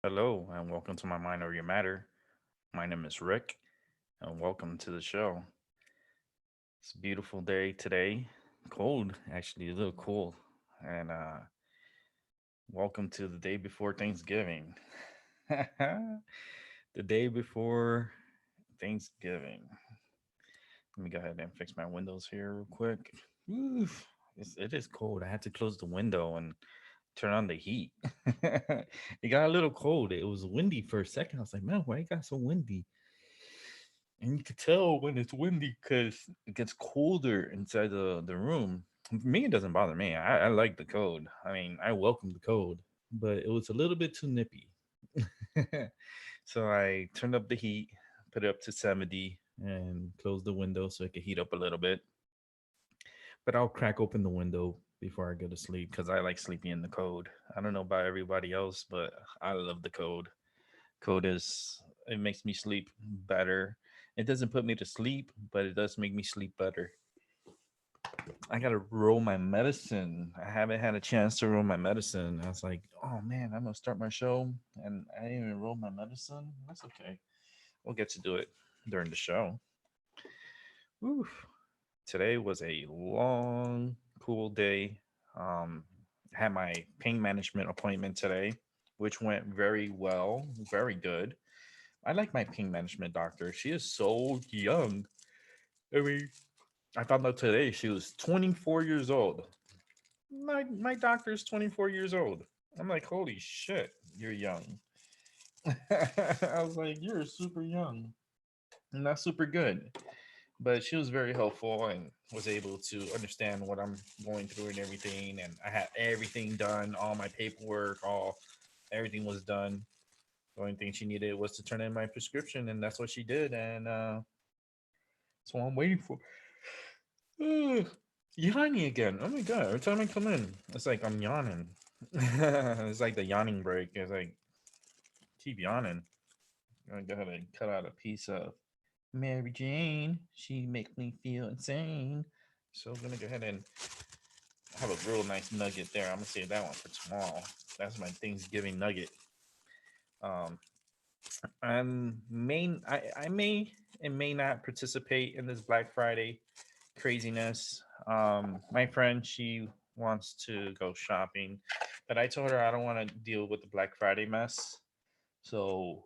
Hello, and welcome to my Mind Over Your Matter. My name is Rick, and welcome to the show. It's a beautiful day today. Cold, actually, a little cool. And welcome to the day before Thanksgiving. The day before Thanksgiving. Let me go ahead and fix my windows here real quick. Oof, it is cold. I had to close the window and turn on the heat. It got a little cold. It was windy for a second. I was like, man, why it got so windy? And you could tell when it's windy because it gets colder inside the room. For me, it doesn't bother me. I like the cold. I mean, I welcome the cold, but it was a little bit too nippy. So I turned up the heat, put it up to 70, and closed the window so it could heat up a little bit. But I'll crack open the window before I go to sleep because I like sleeping in the cold. I don't know about everybody else, but I love the cold. Cold is it makes me sleep better. It doesn't put me to sleep, but it does make me sleep better. I gotta roll my medicine. I haven't had a chance to roll my medicine. I was like, oh man, I'm gonna start my show and I didn't even roll my medicine. That's okay. We'll get to do it during the show. Oof. Today was a long, cool day. Um, had my pain management appointment today, which went very well, very good. I like my pain management doctor. She is so young. I mean, I found out today she was 24 years old. My doctor is 24 years old. I'm like, holy shit, you're young. I was like, you're super young. Not super good. But she was very helpful and was able to understand what I'm going through and everything. And I had everything done, all my paperwork, all everything was done. The only thing she needed was to turn in my prescription, and that's what she did. And so I'm waiting for. Yawning again. Oh my god! Every time I come in, it's like I'm yawning. It's like the yawning break. It's like keep yawning. I gotta cut out a piece of Mary Jane. She makes me feel insane. So I'm gonna go ahead and have a real nice nugget there. I'm gonna save that one for tomorrow. That's my Thanksgiving nugget. Um, and I may and may not participate in this Black Friday craziness. My friend, she wants to go shopping, but I told her I don't want to deal with the Black Friday mess. So,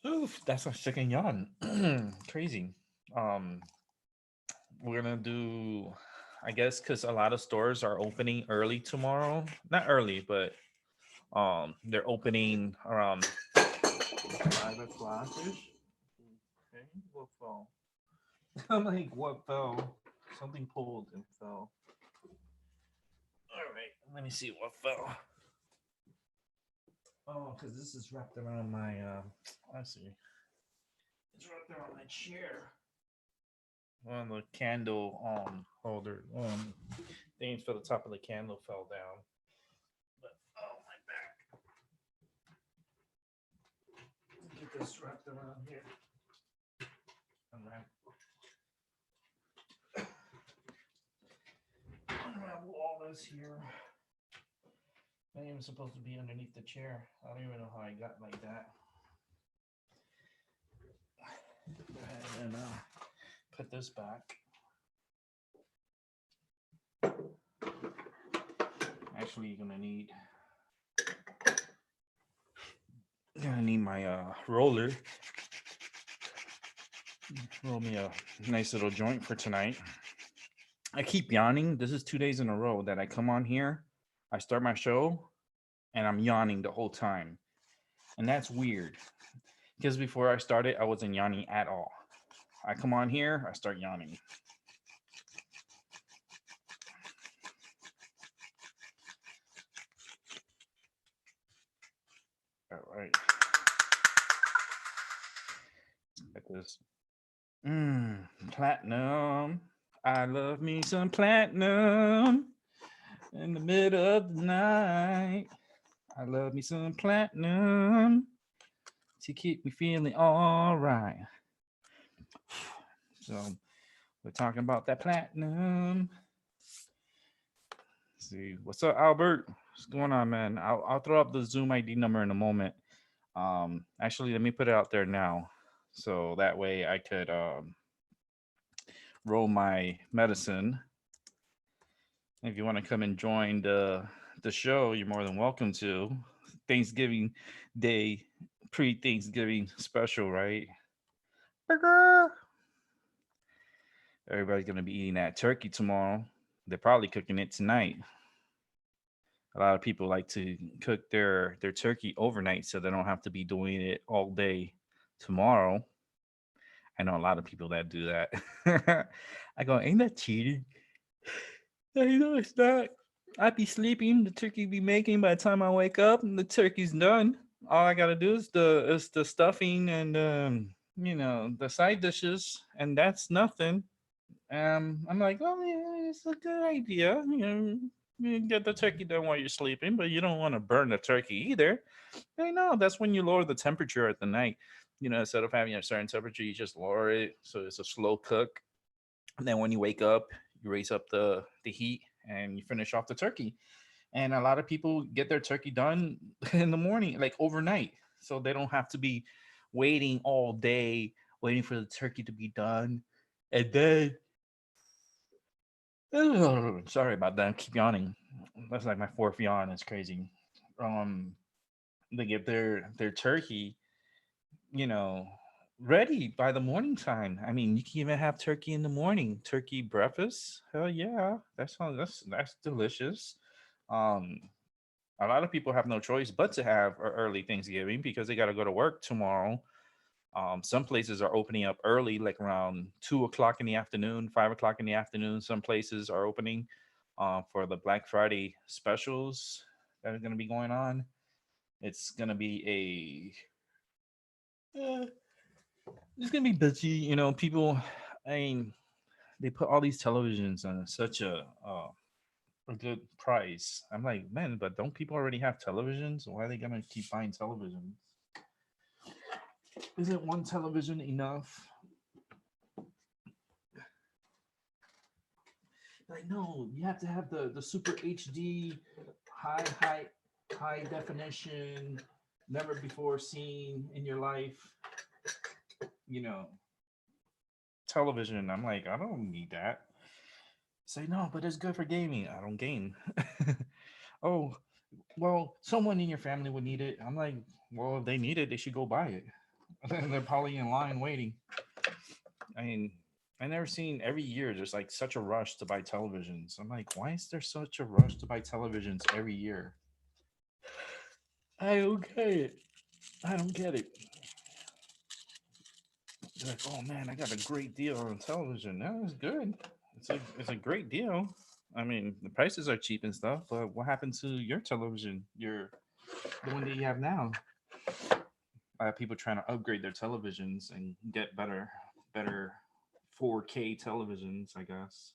oof, that's a second yawn. Crazy. Um, we're gonna do, I guess, because a lot of stores are opening early tomorrow. Not early, but they're opening around 5 o'clock ish. Okay, what fell? I'm like, what fell? Something pulled and fell. All right, let me see what fell. Oh, because this is wrapped around my. I see. It's wrapped around my chair. One of the candle holder things for the top of the candle fell down. But oh my back. Get this wrapped around here. Unwrap. Unravel all this here. Not even supposed to be underneath the chair. I don't even know how I got like that. Go ahead and put this back. Actually, you're gonna need my roller. Roll me a nice little joint for tonight. I keep yawning. This is 2 days in a row that I come on here. I start my show and I'm yawning the whole time. And that's weird. Because before I started, I wasn't yawning at all. I come on here, I start yawning. All right. Like this. Platinum. I love me some platinum in the middle of the night. I love me some platinum to keep me feeling all right. So we're talking about that platinum. Let's see, what's up, Albert? What's going on, man? I'll throw up the Zoom ID number in a moment. Actually, let me put it out there now, so that way I could roll my medicine. If you want to come and join the show, you're more than welcome to. Thanksgiving Day, pre-Thanksgiving special, right? Burger. Everybody's gonna be eating that turkey tomorrow. They're probably cooking it tonight. A lot of people like to cook their turkey overnight so they don't have to be doing it all day tomorrow. I know a lot of people that do that. I go, ain't that cheating? I know it's not. I'd be sleeping, the turkey be making by the time I wake up and the turkey's done. All I gotta do is the stuffing and the side dishes and that's nothing. I'm like, oh yeah, it's a good idea. You get the turkey done while you're sleeping, but you don't want to burn the turkey either. I know that's when you lower the temperature at the night. Instead of having a certain temperature, you just lower it so it's a slow cook. And then when you wake up, you raise up the heat and you finish off the turkey. And a lot of people get their turkey done in the morning, like overnight, so they don't have to be waiting all day, waiting for the turkey to be done, and then sorry about that. I keep yawning. That's like my fourth yawn. It's crazy. Um, they get their turkey, you know, ready by the morning time. I mean, you can even have turkey in the morning. Turkey breakfast. Hell yeah, that's delicious. Um, a lot of people have no choice but to have an early Thanksgiving because they got to go to work tomorrow. Some places are opening up early, like around 2 o'clock in the afternoon, 5 o'clock in the afternoon. Some places are opening for the Black Friday specials that are going to be going on. It's going to be it's going to be busy. People, I mean, they put all these televisions on such a good price. I'm like, man, but don't people already have televisions? Why are they going to keep buying televisions? Isn't one television enough? Like, no, you have to have the super HD, high high definition, never before seen in your life. You know, television. I'm like, I don't need that. Say no, but it's good for gaming. I don't game. Oh, well, someone in your family would need it. I'm like, well, if they need it, they should go buy it. And they're probably in line waiting. I mean, I never seen every year there's like such a rush to buy televisions. I'm like, why is there such a rush to buy televisions every year? I don't get it. I don't get it. They're like, oh man, I got a great deal on television. No, it's good. It's a great deal. I mean, the prices are cheap and stuff, but what happened to your television? The one that you have now. People trying to upgrade their televisions and get better 4K televisions, I guess.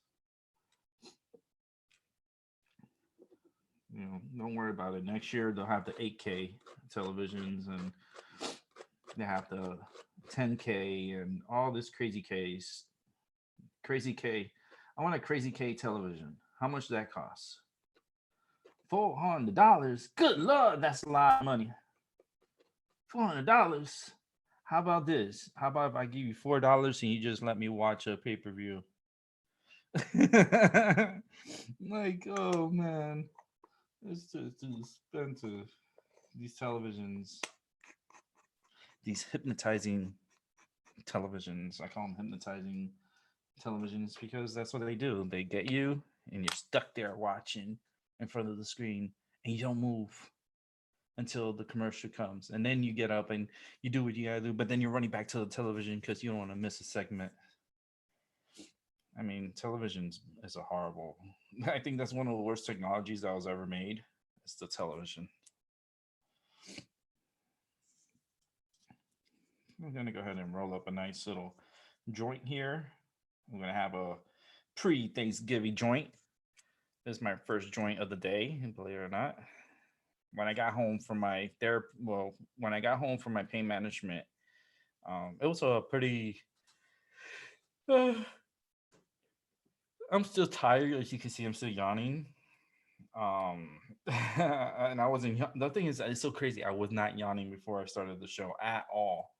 Don't worry about it. Next year they'll have the 8K televisions and they have the 10K and all this crazy K's. Crazy K. I want a crazy K television. How much does that cost? $400. Good lord, that's a lot of money. $400. How about this? How about if I give you $4 and you just let me watch a pay per view? Like, oh man, it's just too expensive. These televisions, these hypnotizing televisions. I call them hypnotizing televisions because that's what they do. They get you and you're stuck there watching in front of the screen and you don't move until the commercial comes. And then you get up and you do what you gotta do, but then you're running back to the television because you don't want to miss a segment. I mean, television is a horrible. I think that's one of the worst technologies that was ever made. It's the television. I'm gonna go ahead and roll up a nice little joint here. I'm gonna have a pre-Thanksgiving joint. This is my first joint of the day, believe it or not. When I got home from my therapy, well, when I got home from my pain management, it was a pretty. Uh, I'm still tired, as you can see. I'm still yawning. Um, and I wasn't. The thing is, it's so crazy. I was not yawning before I started the show at all.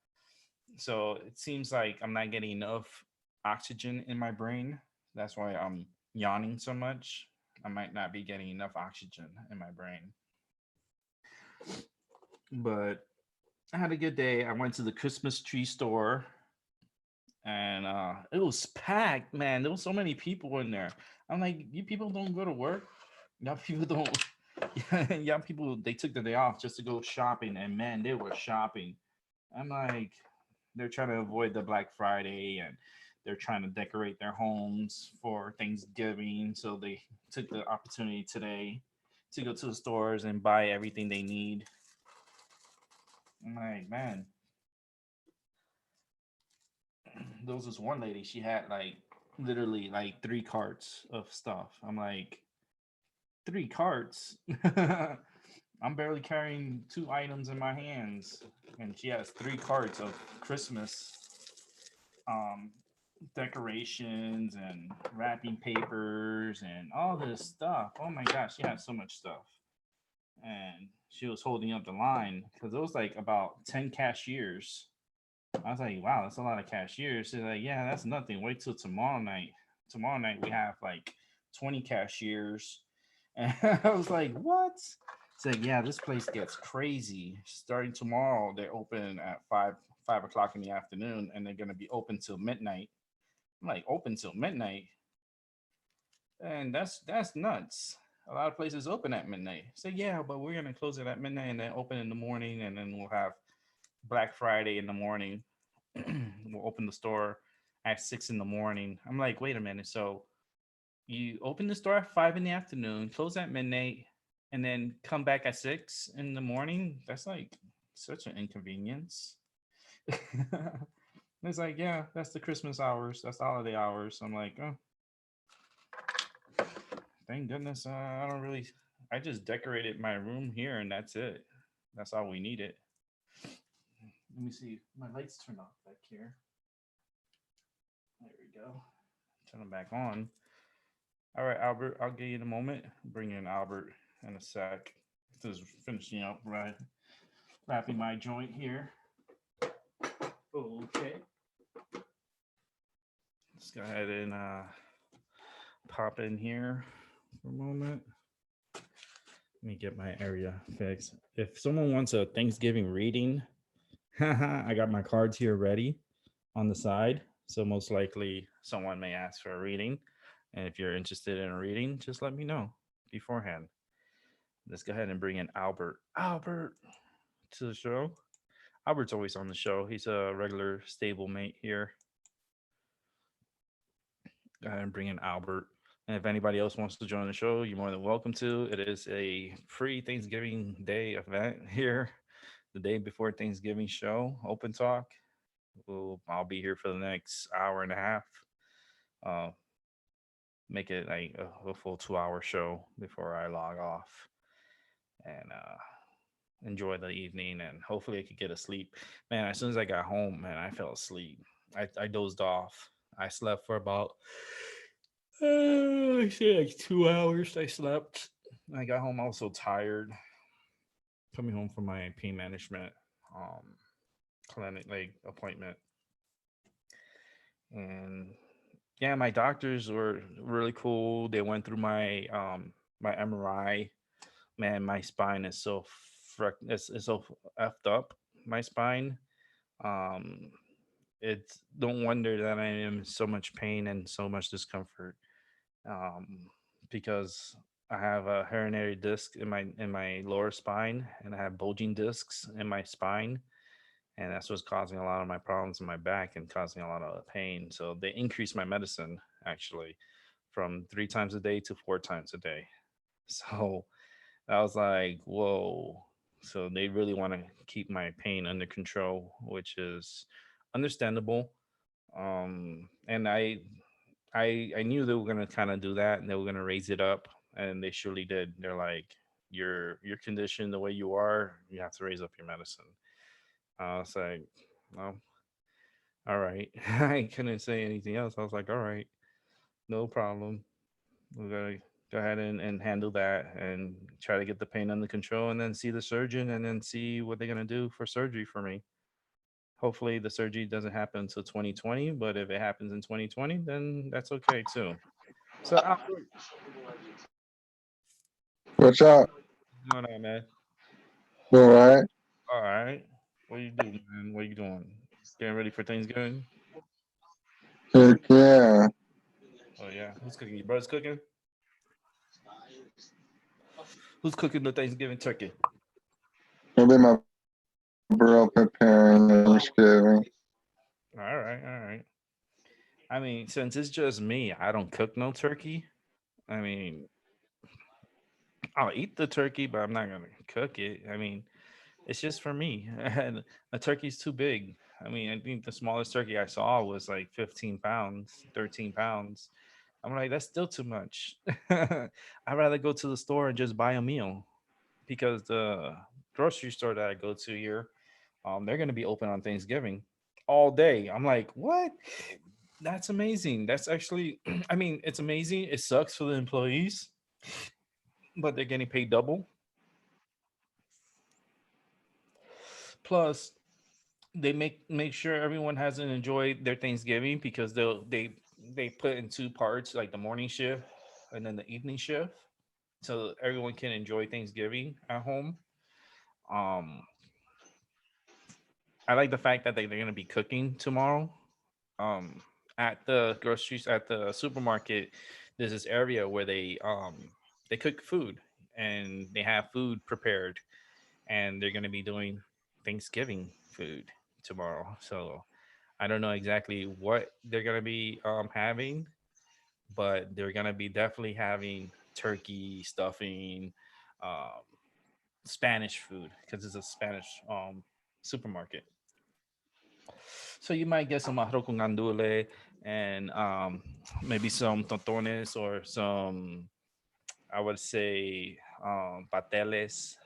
So it seems like I'm not getting enough oxygen in my brain. That's why I'm yawning so much. I might not be getting enough oxygen in my brain. But I had a good day. I went to the Christmas tree store and it was packed, man. There was so many people in there. I'm like, you people don't go to work? Y'all people don't. Y'all people, they took the day off just to go shopping, and man, they were shopping. I'm like, they're trying to avoid the Black Friday and they're trying to decorate their homes for Thanksgiving. So they took the opportunity today to go to the stores and buy everything they need. I'm like, man, there was this one lady, she had like literally like three carts of stuff. I'm like, three carts? I'm barely carrying two items in my hands. And she has three carts of Christmas um, decorations and wrapping papers and all this stuff. Oh my gosh, she had so much stuff. And she was holding up the line because it was like about 10 cashiers. I was like, wow, that's a lot of cashiers. She's like, yeah, that's nothing. Wait till tomorrow night. Tomorrow night, we have like 20 cashiers. And I was like, what? It's like, yeah, this place gets crazy. Starting tomorrow, they're open at 5 o'clock in the afternoon, and they're gonna be open till midnight. I'm like, open till midnight, and that's nuts. A lot of places open at midnight. So yeah, but we're gonna close it at midnight and then open in the morning, and then we'll have Black Friday in the morning. We'll open the store at 6 in the morning. I'm like, wait a minute. So you open the store at 5 in the afternoon, close at midnight, and then come back at 6 in the morning? That's like such an inconvenience. It's like, yeah, that's the Christmas hours. That's the holiday hours. I'm like, oh, thank goodness. I don't really. I just decorated my room here, and that's it. That's all we needed. Let me see. My lights turn off back here. There we go. Turn them back on. All right, Albert. I'll get you in a moment. Bring in Albert in a sec. Just finishing up, right? Wrapping my joint here. Okay. Let's go ahead and pop in here for a moment. Let me get my area fixed. If someone wants a Thanksgiving reading, I got my cards here ready on the side. So most likely someone may ask for a reading. And if you're interested in a reading, just let me know beforehand. Let's go ahead and bring in Albert. Albert to the show. Albert's always on the show. He's a regular stable mate here. Go ahead and bring in Albert. And if anybody else wants to join the show, you're more than welcome to. It is a free Thanksgiving Day event here, the day before Thanksgiving show, open talk. I'll be here for the next hour and a half. Uh, make it like a full 2 hour show before I log off and enjoy the evening. And hopefully I could get a sleep. Man, as soon as I got home, man, I fell asleep. I dozed off. I slept for about I say like 2 hours. I slept. I got home. I was so tired. Coming home from my pain management um clinic like appointment, and yeah, my doctors were really cool. They went through my MRI. Man, my spine is so it's so effed up. My spine. Um, it's don't wonder that I am in so much pain and so much discomfort. Um, because I have a hereditary disc in my lower spine, and I have bulging discs in my spine, and that's what's causing a lot of my problems in my back and causing a lot of pain. So they increased my medicine actually from 3 times a day to 4 times a day. So I was like, whoa. So they really want to keep my pain under control, which is understandable. And I knew they were gonna kind of do that, and they were gonna raise it up, and they surely did. They're like, your condition, the way you are, you have to raise up your medicine. I was like, well, all right. I couldn't say anything else. I was like, all right, no problem. We're gonna Go ahead and handle that and try to get the pain under control and then see the surgeon and then see what they're going to do for surgery for me. Hopefully the surgery doesn't happen until 2020, but if it happens in 2020, then that's okay too. So Albert, What's up? what's going on, man? You all right? All right. What you do, man? What you doing? Getting ready for Thanksgiving? Heck yeah. Oh yeah. Who's cooking? Your brother's cooking? Who's cooking the Thanksgiving turkey? Maybe my bro preparing the Thanksgiving. All right, all right. I mean, since it's just me, I don't cook no turkey. I mean, I'll eat the turkey, but I'm not gonna cook it. I mean, it's just for me. And a turkey's too big. I mean, I think the smallest turkey I saw was like 15 pounds, 13 pounds. I'm like, that's still too much. I'd rather go to the store and just buy a meal because the grocery store that I go to here, they're going to be open on Thanksgiving all day. I'm like, what? That's amazing. That's actually, I mean, it's amazing. It sucks for the employees, but they're getting paid double. Plus, they make sure everyone hasn't enjoyed their Thanksgiving because they put in two parts, like the morning shift and then the evening shift, so everyone can enjoy Thanksgiving at home. Um, I like the fact that they're gonna be cooking tomorrow. Um, at the groceries at the supermarket, there's this area where they cook food and they have food prepared, and they're gonna be doing Thanksgiving food tomorrow. So I don't know exactly what they're gonna be having, but they're gonna be definitely having turkey stuffing, um, Spanish food because it's a Spanish supermarket. So you might get some arroz con andule and maybe some totones or some, I would say, pateles.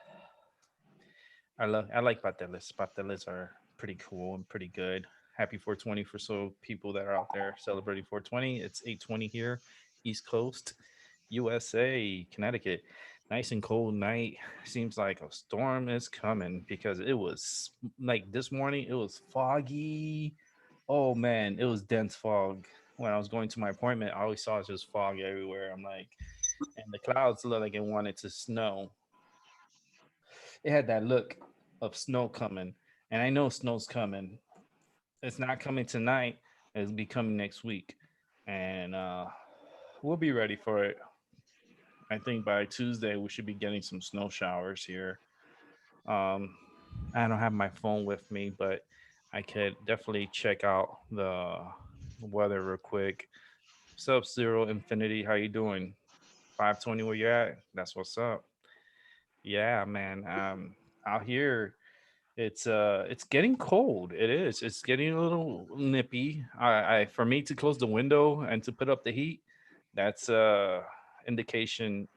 I like pateles. Pateles are pretty cool and pretty good. Happy 420 for so people that are out there celebrating 420. It's 8:20 here, East Coast, USA, Connecticut. Nice and cold night. Seems like a storm is coming because it was like this morning. It was foggy. Oh man, it was dense fog. When I was going to my appointment, I always saw just fog everywhere. I'm like, and the clouds looked like it wanted to snow. It had that look of snow coming, and I know snow's coming. It's not coming tonight. It'll be coming next week, and we'll be ready for it. I think by Tuesday we should be getting some snow showers here. Um, I don't have my phone with me, but I could definitely check out the weather real quick. Sub Zero Infinity, how you doing? 520 where you at? That's what's up. Yeah, man. Out here it's getting cold. It is. It's getting a little nippy. I for me to close the window and to put up the heat, that's indication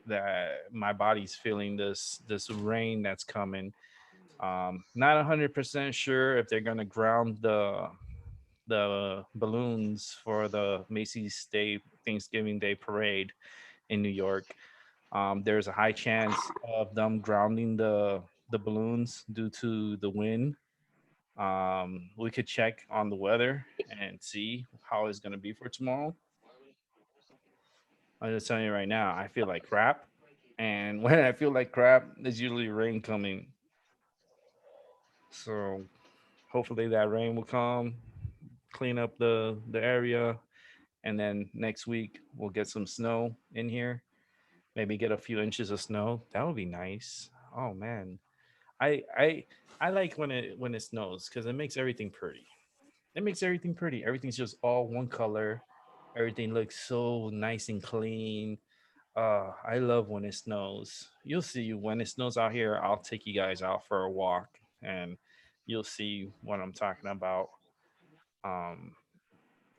that my body's feeling this rain that's coming. Not 100% sure if they're gonna ground the balloons for the Macy's Day Thanksgiving Day parade in New York. There's a high chance of them grounding the balloons due to the wind. We could check on the weather and see how it's gonna be for tomorrow. I'm just telling you right now, I feel like crap. And when I feel like crap, there's usually rain coming. So hopefully that rain will come, clean up the area, and then next week we'll get some snow in here. Maybe get a few inches of snow. That would be nice. Oh man, I I I like when it snows because it makes everything pretty. It makes everything pretty. Everything's just all one color. Everything looks so nice and clean. I love when it snows. You'll see when it snows out here. I'll take you guys out for a walk, and you'll see what I'm talking about. Um,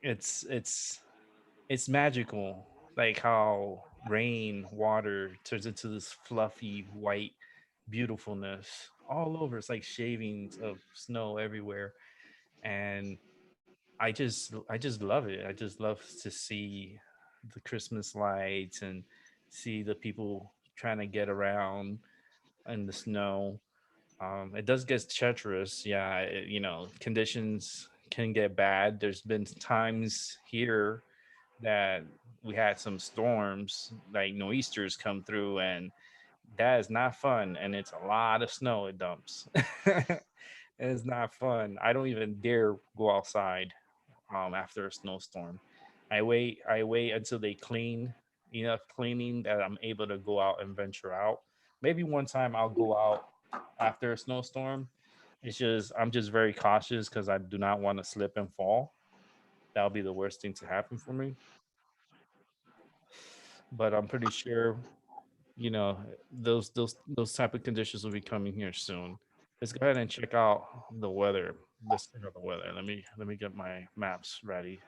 it's it's magical, like how rain water turns into this fluffy white beautifulness all over. It's like shavings of snow everywhere, and I just love it. I just love to see the Christmas lights and see the people trying to get around in the snow. It does get treacherous. Yeah, conditions can get bad. There's been times here that we had some storms, like nor'easters come through, and that is not fun. And it's a lot of snow it dumps. It's not fun. I don't even dare go outside after a snowstorm. I wait until they clean enough cleaning that I'm able to go out and venture out. Maybe one time I'll go out after a snowstorm. It's just I'm just very cautious because I do not want to slip and fall. That'll be the worst thing to happen for me. But I'm pretty sure those type of conditions will be coming here soon. Let's go ahead and check out the weather. Let's check out the weather. Let me get my maps ready,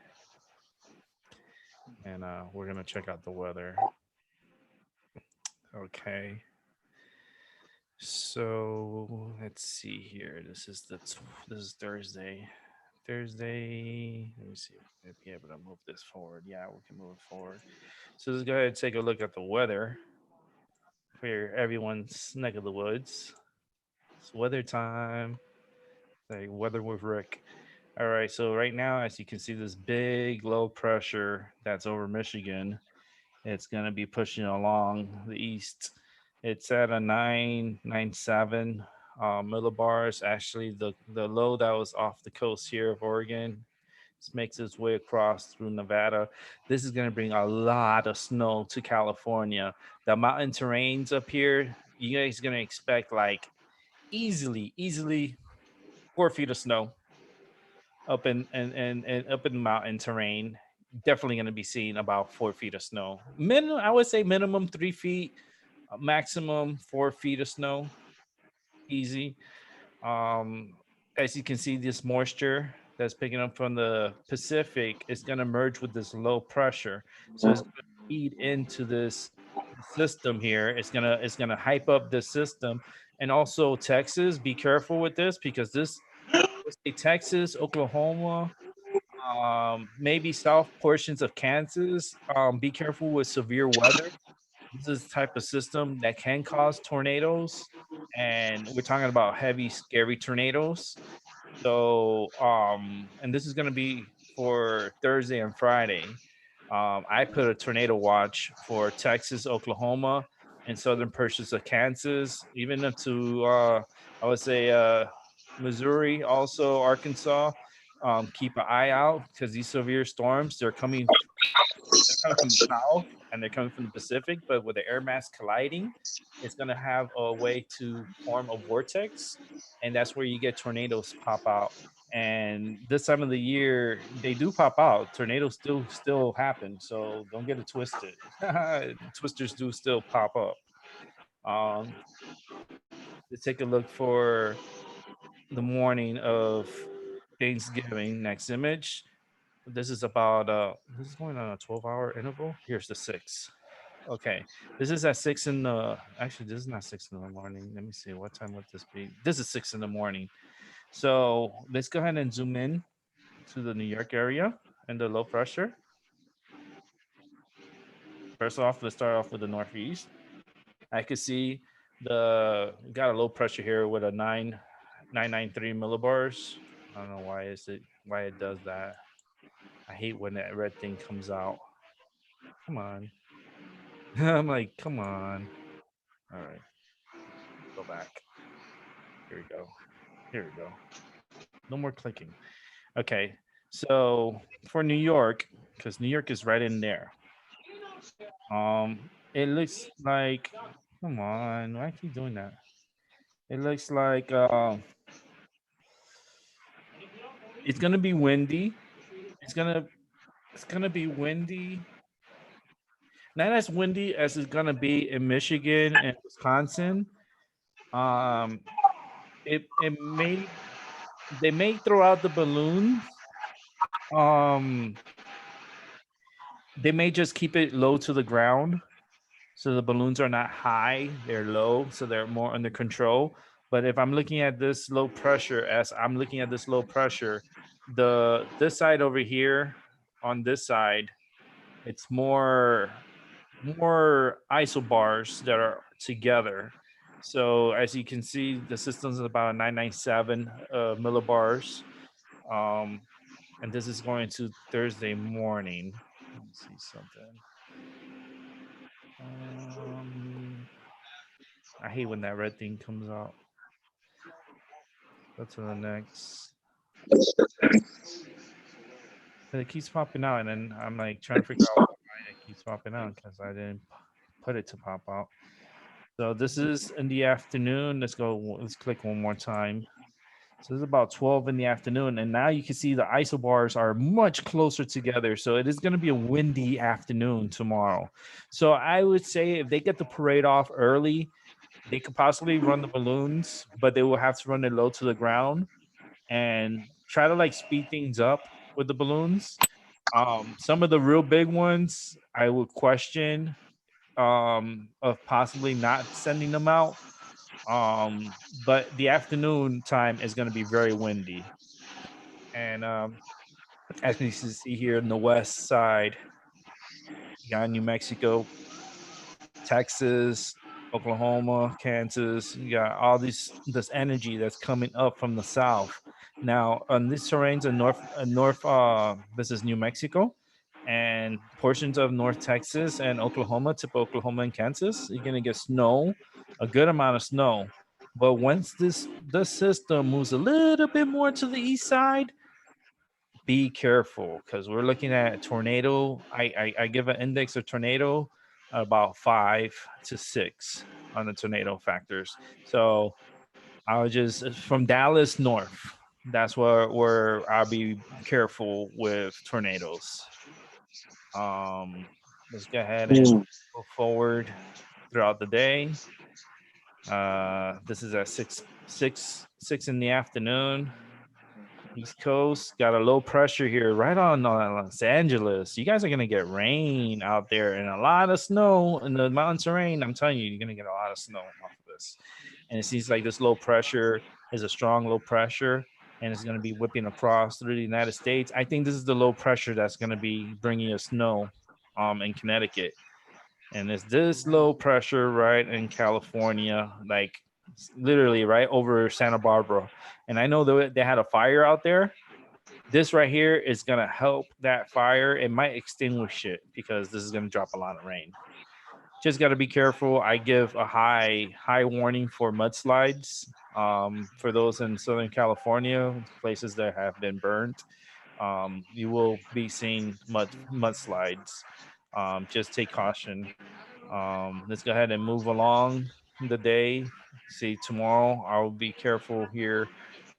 and we're gonna check out the weather. Okay. So let's see here. This is Thursday. Thursday. Let me see if we'll be able to move this forward. Yeah, we can move it forward. So let's go ahead and take a look at the weather for everyone's neck of the woods. It's weather time. Like weather with Rick. All right. So right now, as you can see, this big low pressure that's over Michigan. It's going to be pushing along the east. It's at a 997 millibars. Actually, the low that was off the coast here of Oregon, this makes its way across through Nevada. This is going to bring a lot of snow to California. The mountain terrains up here, you guys going to expect like easily 4 feet of snow up and up in the mountain terrain. Definitely going to be seeing about 4 feet of snow. Minimum, I would say minimum 3 feet, maximum 4 feet of snow. Easy. Um, as you can see, this moisture that's picking up from the Pacific is going to merge with this low pressure, so it's going to feed into this system here. It's gonna hype up this system, and also Texas. Be careful with this because this, let's say Texas, Oklahoma, maybe south portions of Kansas. Be careful with severe weather. This is the type of system that can cause tornadoes, and we're talking about heavy, scary tornadoes. So, and this is going to be for Thursday and Friday. I put a tornado watch for Texas, Oklahoma, and southern portions of Kansas, even up to I would say Missouri, also Arkansas. Keep an eye out because these severe storms they're coming from the south and they're coming from the Pacific, but with the air mass colliding, it's going to have a way to form a vortex, and that's where you get tornadoes pop out. And this time of the year, they do pop out. Tornadoes still happen, so don't get it twisted. Twisters do still pop up. Um, let's take a look for the morning of Thanksgiving. Next image. This is about this is going on a 12-hour interval. Here's the 6. Okay, this is at 6 in the. Actually, this is not 6 in the morning. Let me see. What time would this be? This is 6 in the morning. So let's go ahead and zoom in to the New York area and the low pressure. First off, let's start off with the Northeast. I could see the got a low pressure here with a 993 millibars. I don't know why it does that. I hate when that red thing comes out. Come on. I'm like, come on. All right, go back. Here we go. Here we go. No more clicking. Okay, so for New York, because New York is right in there. It looks like. Come on, why I keep doing that? It looks like it's gonna be windy. It's gonna it's gonna be windy. Not as windy as it's gonna be in Michigan and Wisconsin. Um, it may they may throw out the balloons. Um, they may just keep it low to the ground, so the balloons are not high; they're low, so they're more under control. But if I'm looking at this low pressure, as I'm looking at this low pressure, this side over here on this side, it's more. more isobars that are together. So as you can see, the system's about 997 millibars. Um, and this is going to Thursday morning. Let me see something. Um, I hate when that red thing comes out. Go to the next. And it keeps popping out, and then I'm like trying to figure out why it keeps popping out because I didn't put it to pop out. So this is in the afternoon. Let's go. Let's click one more time. So it's about 12 in the afternoon, and now you can see the isobars are much closer together. So it is going to be a windy afternoon tomorrow. So I would say if they get the parade off early, they could possibly run the balloons, but they will have to run it low to the ground and try to like speed things up with the balloons. Some of the real big ones, I would question of possibly not sending them out. But the afternoon time is going to be very windy. And as you can see here in the west side, you got New Mexico, Texas, Oklahoma, Kansas. You got all this energy that's coming up from the south. Now on these terrains in this is New Mexico, and portions of North Texas and Oklahoma, tip of Oklahoma and Kansas, you're gonna get snow, a good amount of snow. But once this system moves a little bit more to the east side, be careful because we're looking at a tornado. I give an index of tornado about 5 to 6 on the tornado factors. So I was just from Dallas north. That's where I'll be careful with tornadoes. Let's go ahead and Mm. move forward throughout the day. This is at six in the afternoon. East Coast got a low pressure here, right on Los Angeles. You guys are gonna get rain out there and a lot of snow in the mountain terrain. I'm telling you, you're gonna get a lot of snow off of this. And it seems like this low pressure is a strong low pressure, and it's gonna be whipping across through the United States. I think this is the low pressure that's gonna be bringing us snow, in Connecticut, and it's this low pressure right in California, like literally right over Santa Barbara. And I know that they had a fire out there. This right here is gonna help that fire. It might extinguish it because this is gonna drop a lot of rain. Just got to be careful. I give a high warning for mudslides. For those in Southern California, places that have been burnt, you will be seeing mudslides. Just take caution. Let's go ahead and move along the day. See, tomorrow I will be careful here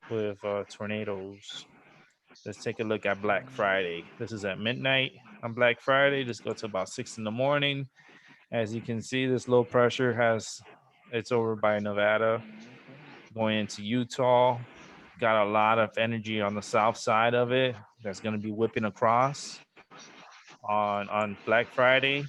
with tornadoes. Let's take a look at Black Friday. This is at midnight on Black Friday. Let's go to about 6 in the morning. As you can see, this low pressure it's over by Nevada, going into Utah. Got a lot of energy on the south side of it that's going to be whipping across on Black Friday.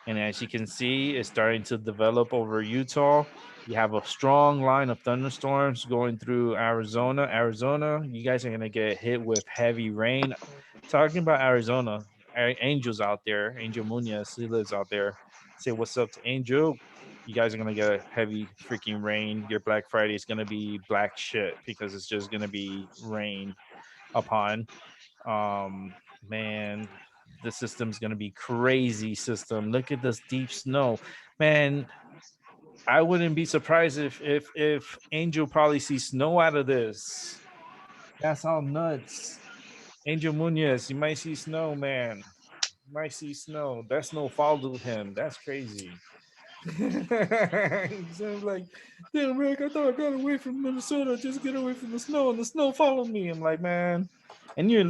And as you can see, it's starting to develop over Utah. You have a strong line of thunderstorms going through Arizona. Arizona, you guys are going to get hit with heavy rain. Talking about Arizona, Angel's out there. Angel Munoz, he lives out there. Say what's up to Angel. You guys are going to get a heavy freaking rain. Your Black Friday is going to be black shit because it's just going to be rain upon. Man, the system's gonna be crazy. System. Look at this deep snow, man. I wouldn't be surprised if Angel probably sees snow out of this. That's all nuts. Angel Munoz, you might see snow, man. You might see snow. That snow followed him. That's crazy. So I'm like, damn, Rick, I thought I got away from Minnesota. Just get away from the snow, and the snow followed me. I'm like, man, and you're in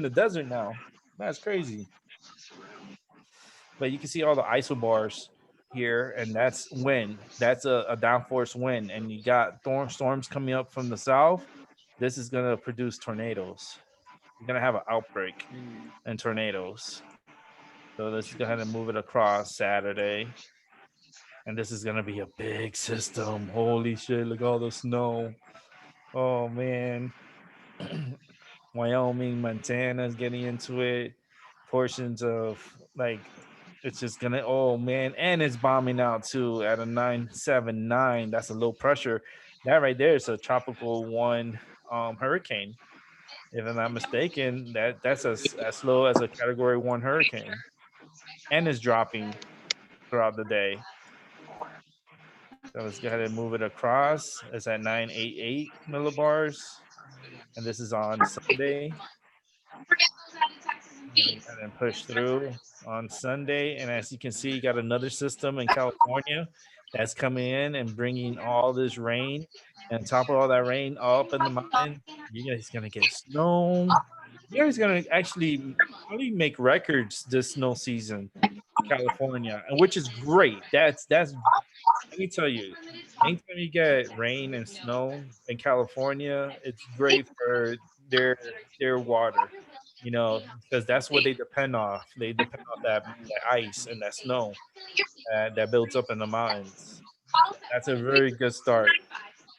the desert now. That's crazy. But you can see all the isobars here, and that's wind. That's a downforce wind, and you got storms coming up from the south. This is gonna produce tornadoes. You're gonna have an outbreak in tornadoes. So let's go ahead and move it across Saturday. And this is gonna be a big system. Holy shit! Look at all the snow. Oh man, Wyoming, Montana's getting into it. Portions of like It's just gonna. Oh man, and it's bombing out too at a 979. That's a low pressure. That right there is a tropical one hurricane. If I'm not mistaken, that's as low as a category one hurricane, and is dropping throughout the day. So let's go ahead and move it across. It's at 988 millibars, and this is on Sunday. I'm gonna go ahead and push through on Sunday, and as you can see, you got another system in California that's coming in and bringing all this rain. And on top of all that rain up in the mountain, you guys gonna get snow. You guys gonna actually probably make records this snow season in California, and which is great. That's let me tell you, anytime you get rain and snow in California, it's great for their their water, because that's what they depend off. They depend off that ice and that snow that builds up in the mountains. That's a very good start.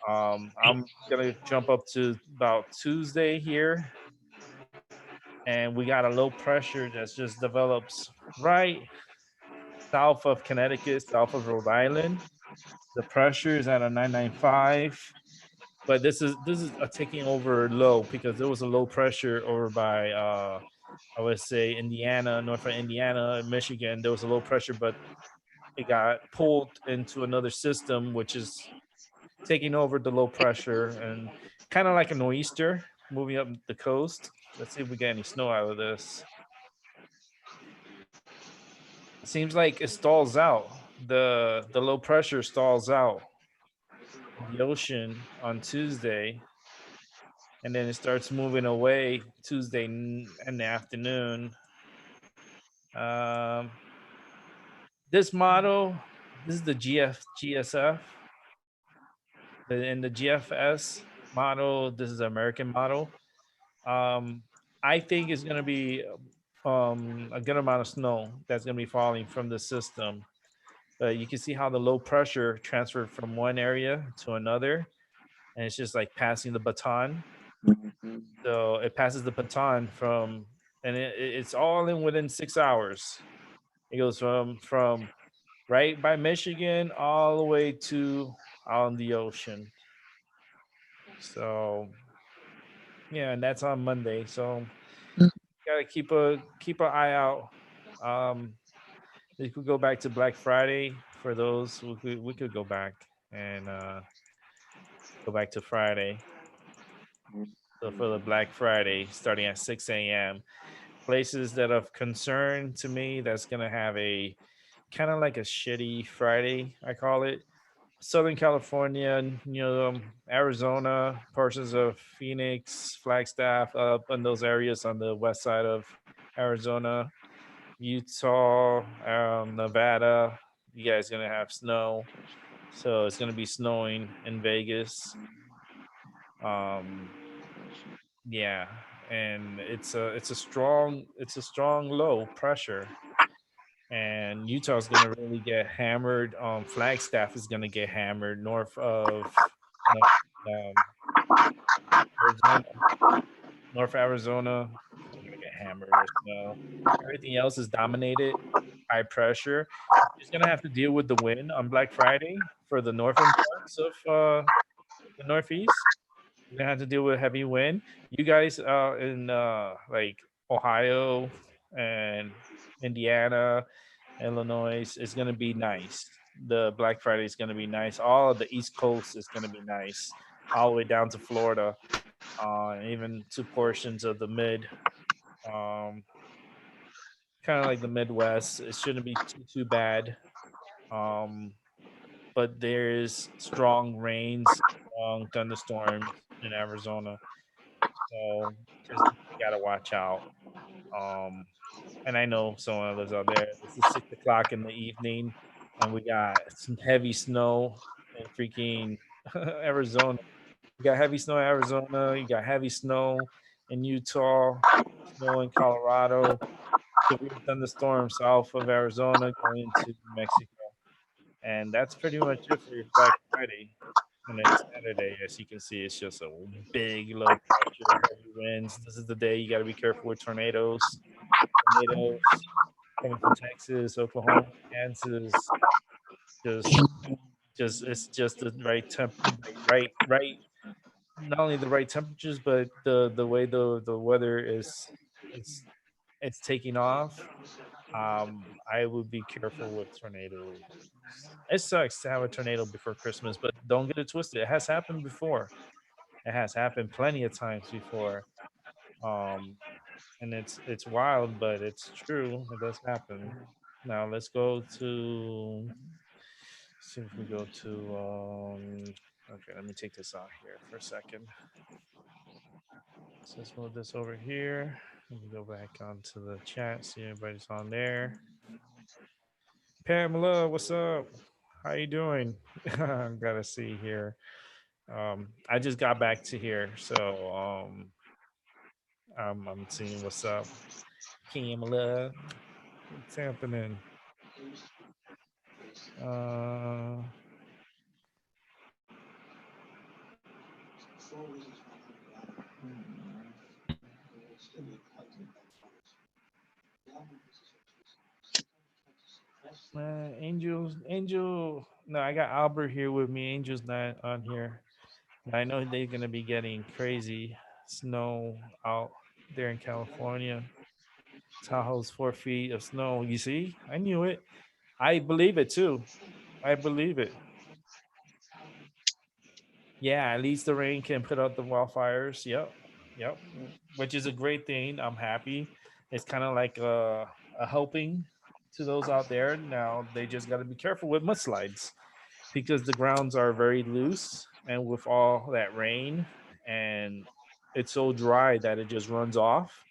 I'm gonna jump up to about Tuesday here, and we got a low pressure that's just develops right south of Connecticut, south of Rhode Island. The pressure is at a 995, but this is a taking over low because there was a low pressure over by I would say Indiana, northern Indiana, Michigan. There was a low pressure, but it got pulled into another system, which is taking over the low pressure and kind of like a nor'easter moving up the coast. Let's see if we get any snow out of this. It seems like it stalls out. The low pressure stalls out in the ocean on Tuesday, and then it starts moving away Tuesday in the afternoon. Um, this model, this is the GSF, in the GFS model. This is the American model. Um, I think it's gonna be a good amount of snow that's gonna be falling from the system. But you can see how the low pressure transferred from one area to another, and it's just like passing the baton. So it passes the baton from, and it's all in within 6 hours. It goes from right by Michigan all the way to on the ocean. So yeah, and that's on Monday. So gotta keep an eye out. Um, we could go back to Black Friday for those. We could go back and go back to Friday. So for the Black Friday, starting at 6 a.m., places that of concern to me that's gonna have a kind of like a shitty Friday, I call it. Southern California, Arizona, portions of Phoenix, Flagstaff, up in those areas on the west side of Arizona, Utah, Nevada. You guys gonna have snow, so it's gonna be snowing in Vegas. Um, yeah, and it's a strong low pressure, and Utah's gonna really get hammered. Flagstaff is gonna get hammered north of north, um, Arizona. North Arizona is gonna get hammered with snow. Everything else is dominated high pressure. You're just gonna have to deal with the wind on Black Friday for the northern parts of the Northeast. You're gonna have to deal with heavy wind. You guys in like Ohio and Indiana, Illinois is gonna be nice. The Black Friday is gonna be nice. All of the East Coast is gonna be nice, all the way down to Florida, even to portions of the um, kind of like the Midwest. It shouldn't be too bad. Um, but there is strong rains, strong thunderstorms in Arizona. So just gotta watch out. Um, and I know someone lives out there. This is 6 o'clock in the evening, and we got some heavy snow in freaking Arizona. You got heavy snow in Arizona. You got heavy snow in Utah, snow in Colorado, severe thunderstorms south of Arizona going into Mexico. And that's pretty much it for your Black Friday. And then Saturday, as you can see, it's just a big low pressure, heavy winds. This is the day you got to be careful with tornadoes. Tornadoes. coming from Texas, Oklahoma, Kansas, just it's just the right right not only the right temperatures, but the way the weather is it's it's taking off. I would be careful with tornadoes. It sucks to have a tornado before Christmas, but don't get it twisted. It has happened before. It has happened plenty of times before. Um, and it's wild, but it's true. It does happen. Now let's go to see if we go to okay, let me take this out here for a second. So let's move this over here. Let me go back onto the chat, see everybody's on there. Pamela, what's up? How you doing? I gotta see here. I just got back to here, so I'm seeing what's up. Pamela, what's happening? Uh, Angel. No, I got Albert here with me. Angel's not on here. I know they're gonna be getting crazy snow out there in California. Tahoe's 4 feet of snow. You see, I knew it. I believe it too. I believe it. Yeah, at least the rain can put out the wildfires. Yep, yep. Which is a great thing. I'm happy. It's kind of like a helping to those out there. Now they just got to be careful with mudslides because the grounds are very loose, and with all that rain, and it's so dry that it just runs off.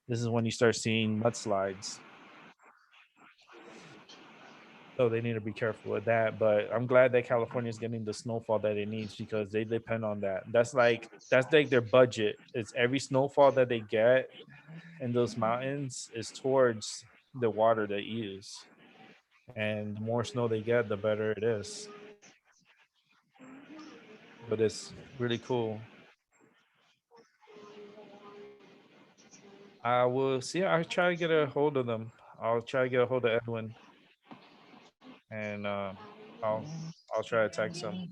This is when you start seeing mudslides. So they need to be careful with that. But I'm glad that California is getting the snowfall that it needs because they depend on that. That's like their budget. It's every snowfall that they get in those mountains is towards the water they use. And the more snow they get, the better it is. But it's really cool. I will see. I'll try to get a hold of them. I'll try to get a hold of Edwin, and I'll I'll try to text him.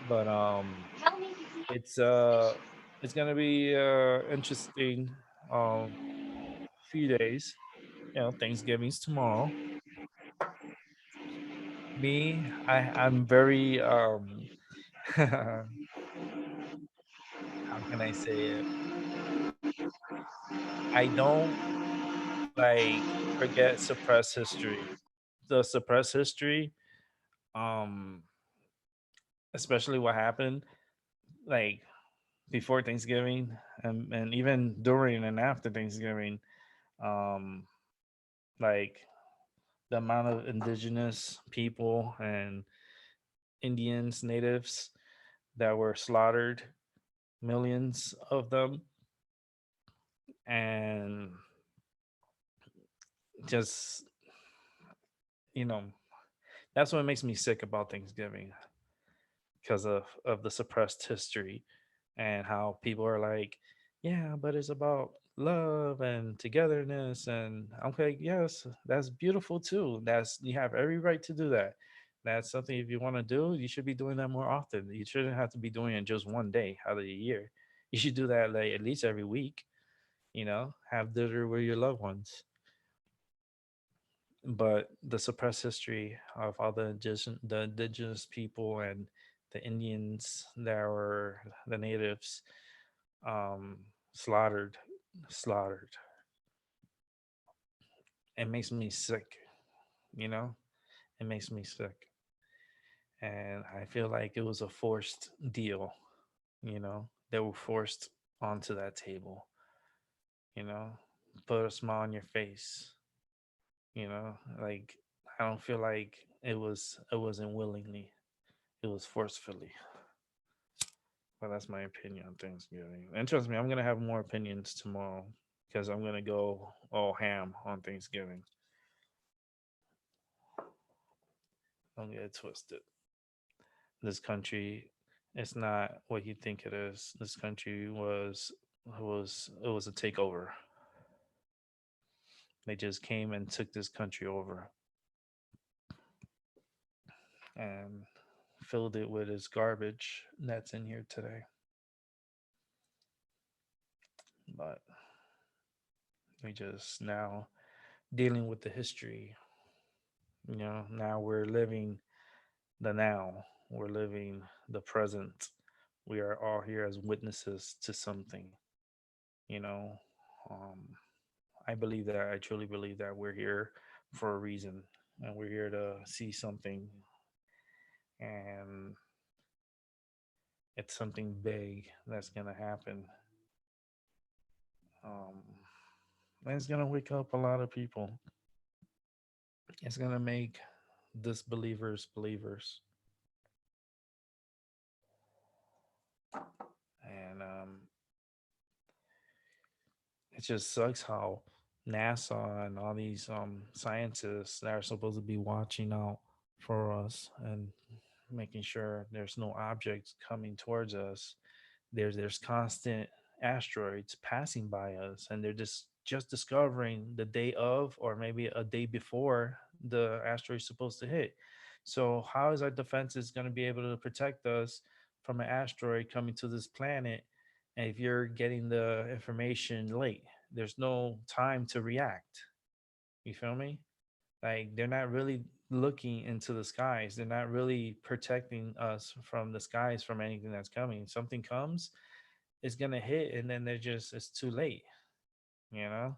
But it's uh, it's gonna be interesting. Few days. Thanksgiving's tomorrow. Me, I'm very how can I say it? I don't like forget suppress history. The suppress history, um, especially what happened like before Thanksgiving and even during and after Thanksgiving, um, like the amount of indigenous people and Indians, natives that were slaughtered, millions of them, and just you know that's what makes me sick about Thanksgiving because of the suppressed history and how people are like, yeah, but it's about love and togetherness, and I'm like, yes, that's beautiful too. That's you have every right to do that. That's something if you want to do, you should be doing that more often. You shouldn't have to be doing it just one day out of the year. You should do that like at least every week. Have dinner with your loved ones. But the suppressed history of all the indigenous people and the Indians that were the natives, um, slaughtered, slaughtered. It makes me sick. You know, it makes me sick, and I feel like it was a forced deal. They were forced onto that table. You know, put a smile on your face. Like I don't feel like it wasn't willingly. It was forcefully. Well, that's my opinion on Thanksgiving. And trust me, I'm gonna have more opinions tomorrow because I'm gonna go all ham on Thanksgiving. Don't get it twisted. This country, it's not what you think it is. This country was it was a takeover. They just came and took this country over and filled it with this garbage that's in here today. But we just now dealing with the history. Now we're living the now. We're living the present. We are all here as witnesses to something. You know, um, I believe that. I truly believe that we're here for a reason, and we're here to see something, and it's something big that's gonna happen. Um, and it's gonna wake up a lot of people. It's gonna make disbelievers believers, and it just sucks how NASA and all these scientists that are supposed to be watching out for us and making sure there's no objects coming towards us. There's constant asteroids passing by us, and they're just discovering the day of, or maybe a day before the asteroid's supposed to hit. So how is our defenses going to be able to protect us from an asteroid coming to this planet? And if you're getting the information late, there's no time to react. You feel me? Like they're not really looking into the skies. They're not really protecting us from the skies from anything that's coming. Something comes, it's gonna hit, and then it's too late. You know,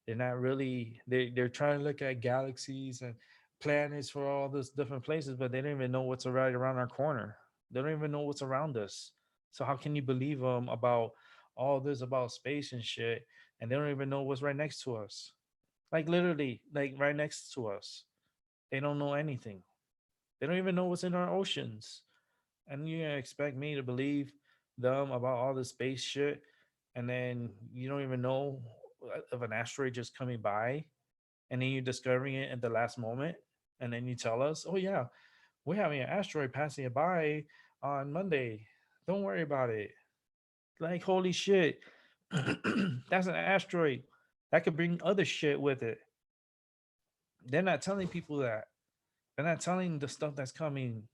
they're not really they're trying to look at galaxies and planets for all those different places, but they don't even know what's right around our corner. They don't even know what's around us. So how can you believe them about all this about space and shit, and they don't even know what's right next to us? Like literally, like right next to us. They don't know anything. They don't even know what's in our oceans. And you expect me to believe them about all this space shit, and then you don't even know of an asteroid just coming by, and then you're discovering it at the last moment, and then you tell us, "Oh yeah, we're having an asteroid passing by on Monday. Don't worry about it." Like holy shit, that's an asteroid that could bring other shit with it. They're not telling people that. They're not telling the stuff that's coming.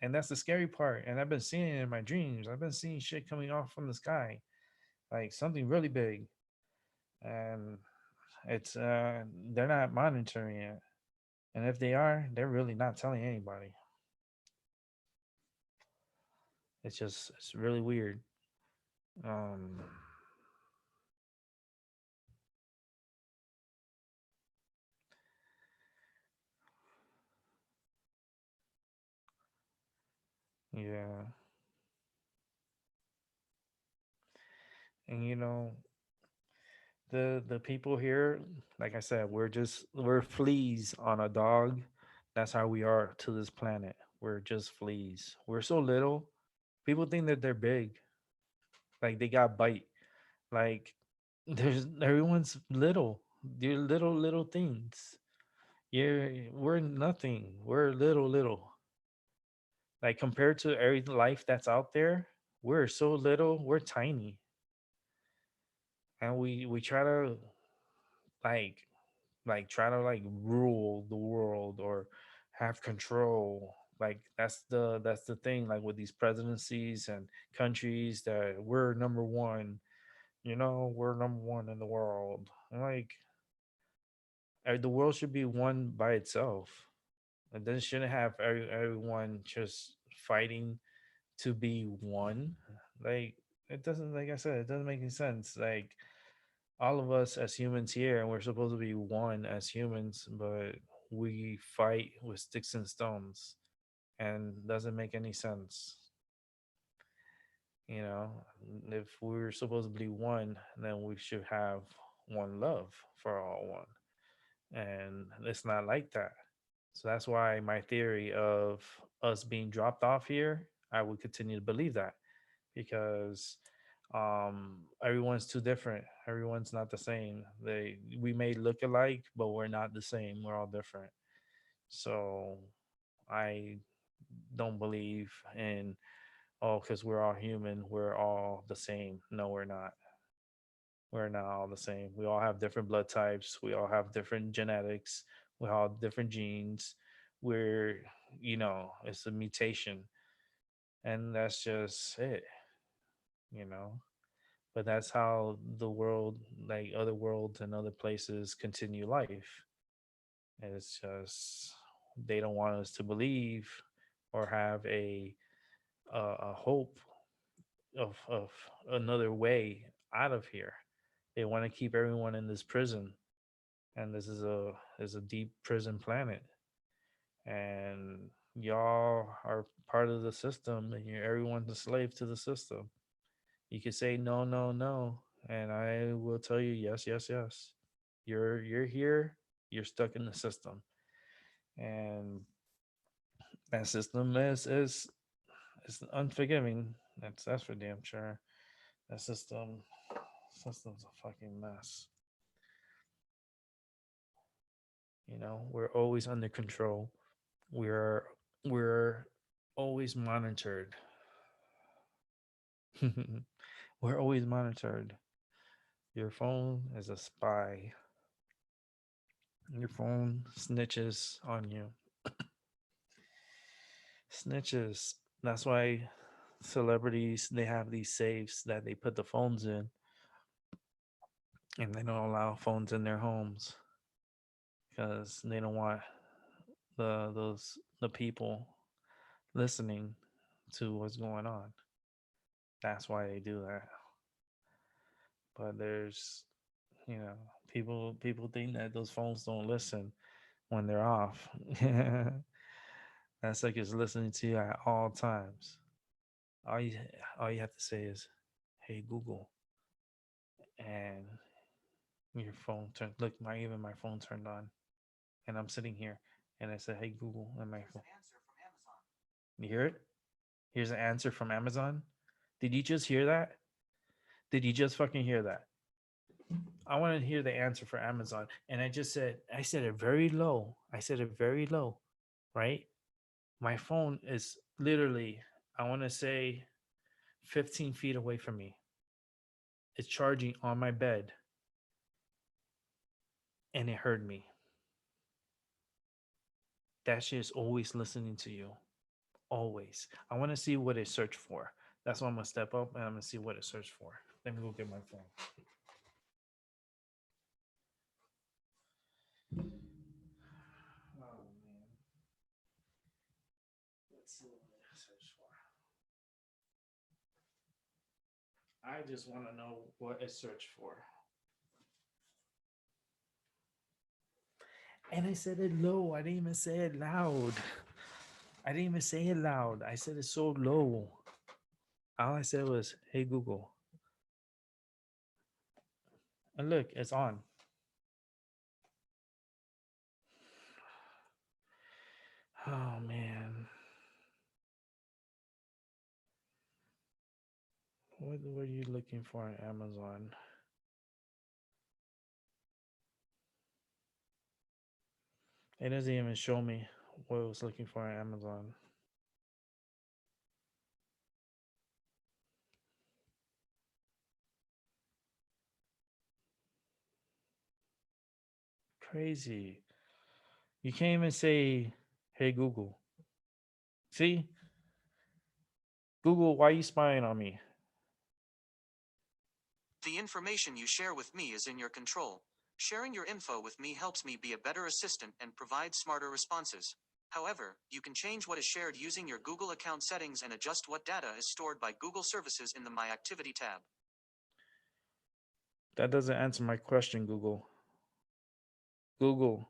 And that's the scary part. And I've been seeing it in my dreams. I've been seeing shit coming off from the sky, like something really big. And it's they're not monitoring it. And if they are, they're really not telling anybody. It's really weird. Um yeah. And the people here, like I said, we're fleas on a dog. That's how we are to this planet. We're just fleas. We're so little. People think that they're big, like they got bite. Like there's everyone's little. You're little things. We're nothing. We're little. Like compared to every life that's out there, we're so little. We're tiny, and we try to like try to like rule the world or have control. Like that's the thing. Like with these presidencies and countries, that we're number one. We're number one in the world. Like the world should be one by itself. And then shouldn't have everyone just fighting to be one. Like it doesn't, like I said, it doesn't make any sense. Like all of us as humans here, and we're supposed to be one as humans, but we fight with sticks and stones, and doesn't make any sense. You know, if we're supposed to be one, then we should have one love for all one, and it's not like that. So that's why my theory of us being dropped off here, I would continue to believe that, because everyone's too different. Everyone's not the same. We may look alike, but we're not the same. We're all different. So I don't believe in, oh, because we're all human, we're all the same. No, we're not. We're not all the same. We all have different blood types. We all have different genetics. We all have different genes. We're, it's a mutation. And that's just it, you know? But that's how the world, like other worlds and other places, continue life. It's just they don't want us to believe or have a hope of another way out of here. They want to keep everyone in this prison, and this is a deep prison planet, and y'all are part of the system, and everyone's a slave to the system. You can say no, no, no, and I will tell you yes, yes, yes. You're here. You're stuck in the system, and that system is unforgiving. That's for damn sure. That system's a fucking mess. We're always under control. We're we're always monitored. We're always monitored. Your phone is a spy. Your phone snitches on you. Snitches. That's why celebrities they have these safes that they put the phones in, and they don't allow phones in their homes because they don't want the people listening to what's going on. That's why they do that. But there's, you know, people think that those phones don't listen when they're off. That's like it's listening to you at all times. All you all you have to say is, "Hey Google," and your phone turned. Look, my phone turned on, and I'm sitting here, and I said, "Hey Google," and my phone. You hear it? Here's an answer from Amazon. Did you just hear that? Did you just fucking hear that? I want to hear the answer for Amazon. And I said it very low. I said it very low, right? My phone is literally, I want to say 15 feet away from me. It's charging on my bed and it heard me. That shit is always listening to you. Always. I want to see what it searched for. That's why I'm going to step up and I'm going to see what it searched for. Let me go get my phone. Oh, man. Let's see what it searched for. I just want to know what it searched for. And I said it low. I didn't even say it loud. I didn't even say it loud. I said it so low. All I said was, "Hey Google." And look, it's on. Oh man. What were you looking for on Amazon? It doesn't even show me what I was looking for on Amazon. Crazy. You can't even say, "Hey Google." See? Google, why are you spying on me? The information you share with me is in your control. Sharing your info with me helps me be a better assistant and provide smarter responses. However, you can change what is shared using your Google account settings and adjust what data is stored by Google services in the My Activity tab. That doesn't answer my question, Google. Google.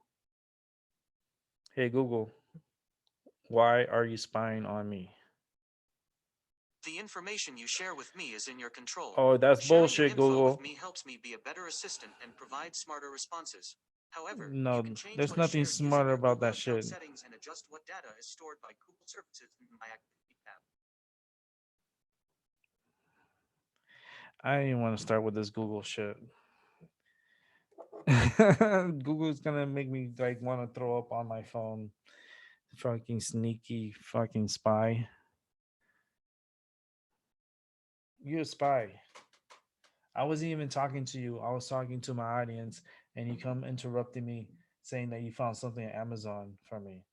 Hey Google, why are you spying on me? The information you share with me is in your control. Oh, that's Sharing your bullshit, info with Google. me helps me be a better assistant and provide smarter responses. However, you No, can change there's what is nothing shared using smarter your about Google that account shit. settings and adjust what data is stored by Google services in the My Activity tab. I didn't want to start with this Google shit. Google's gonna make me like want to throw up on my phone. Fucking sneaky fucking spy. You're a spy. I wasn't even talking to you. I was talking to my audience, and you come interrupting me, saying that you found something at Amazon for me.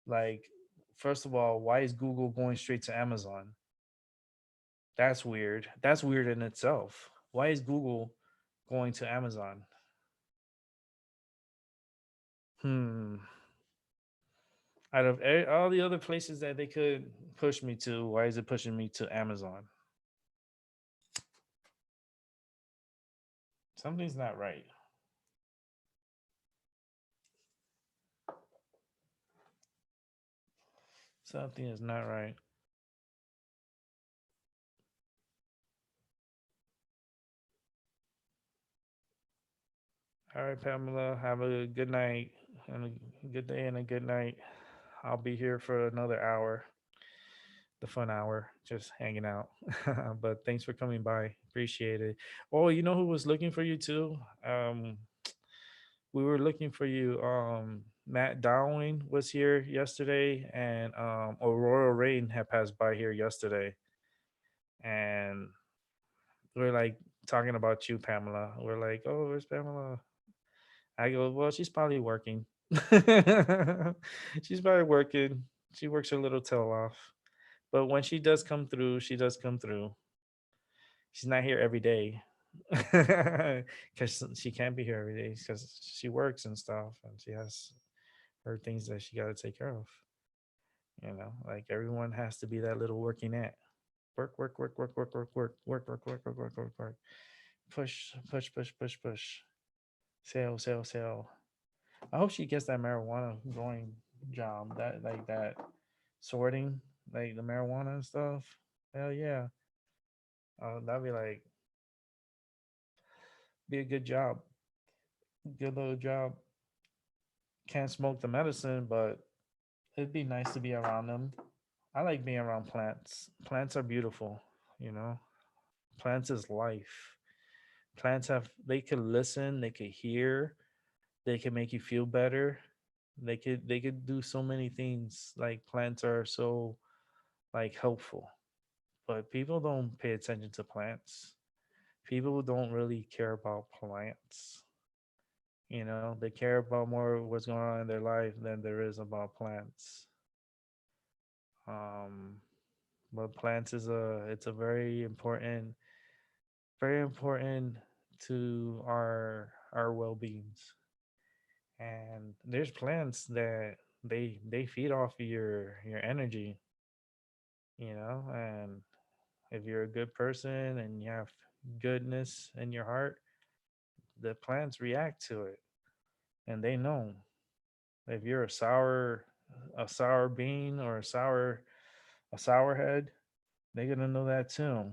Like, first of all, why is Google going straight to Amazon? That's weird. That's weird in itself. Why is Google going to Amazon? Hmm. Out of all the other places that they could push me to, why is it pushing me to Amazon? Something's not right. Something is not right. All right, Pamela, have a good night and a good day and a good night. I'll be here for another hour, the fun hour, just hanging out. But thanks for coming by. Appreciate it. Oh, you know who was looking for you too? We were looking for you. Matt Dowling was here yesterday, and Aurora Rain had passed by here yesterday, and we're like talking about you, Pamela. We're like, oh, where's Pamela? I go, well, she's probably working. She's probably working. She works her little tail off. But when she does come through, she does come through. She's not here every day because she can't be here every day because she works and stuff and she has her things that she got to take care of. Like everyone has to be that little working ant. Work, work, work, work, work, work, work, work, work, work, work, work, work, work. Push, push, push, push, push. Sell, sell, sell. I hope she gets that marijuana growing job. That like that sorting, like the marijuana and stuff. Hell yeah. That'd be like be a good job. Good little job. Can't smoke the medicine, but it'd be nice to be around them. I like being around plants. Plants are beautiful, you know. Plants is life. Plants have they could listen, they could hear, they can make you feel better. They could do so many things. Like plants are so like helpful. But people don't pay attention to plants. People don't really care about plants. They care about more what's going on in their life than there is about plants. Um, but plants is a it's a very important to our well beings. And there's plants that they feed off of your energy, and if you're a good person and you have goodness in your heart, the plants react to it, and they know if you're a sour bean or a sour head, they're gonna know that too.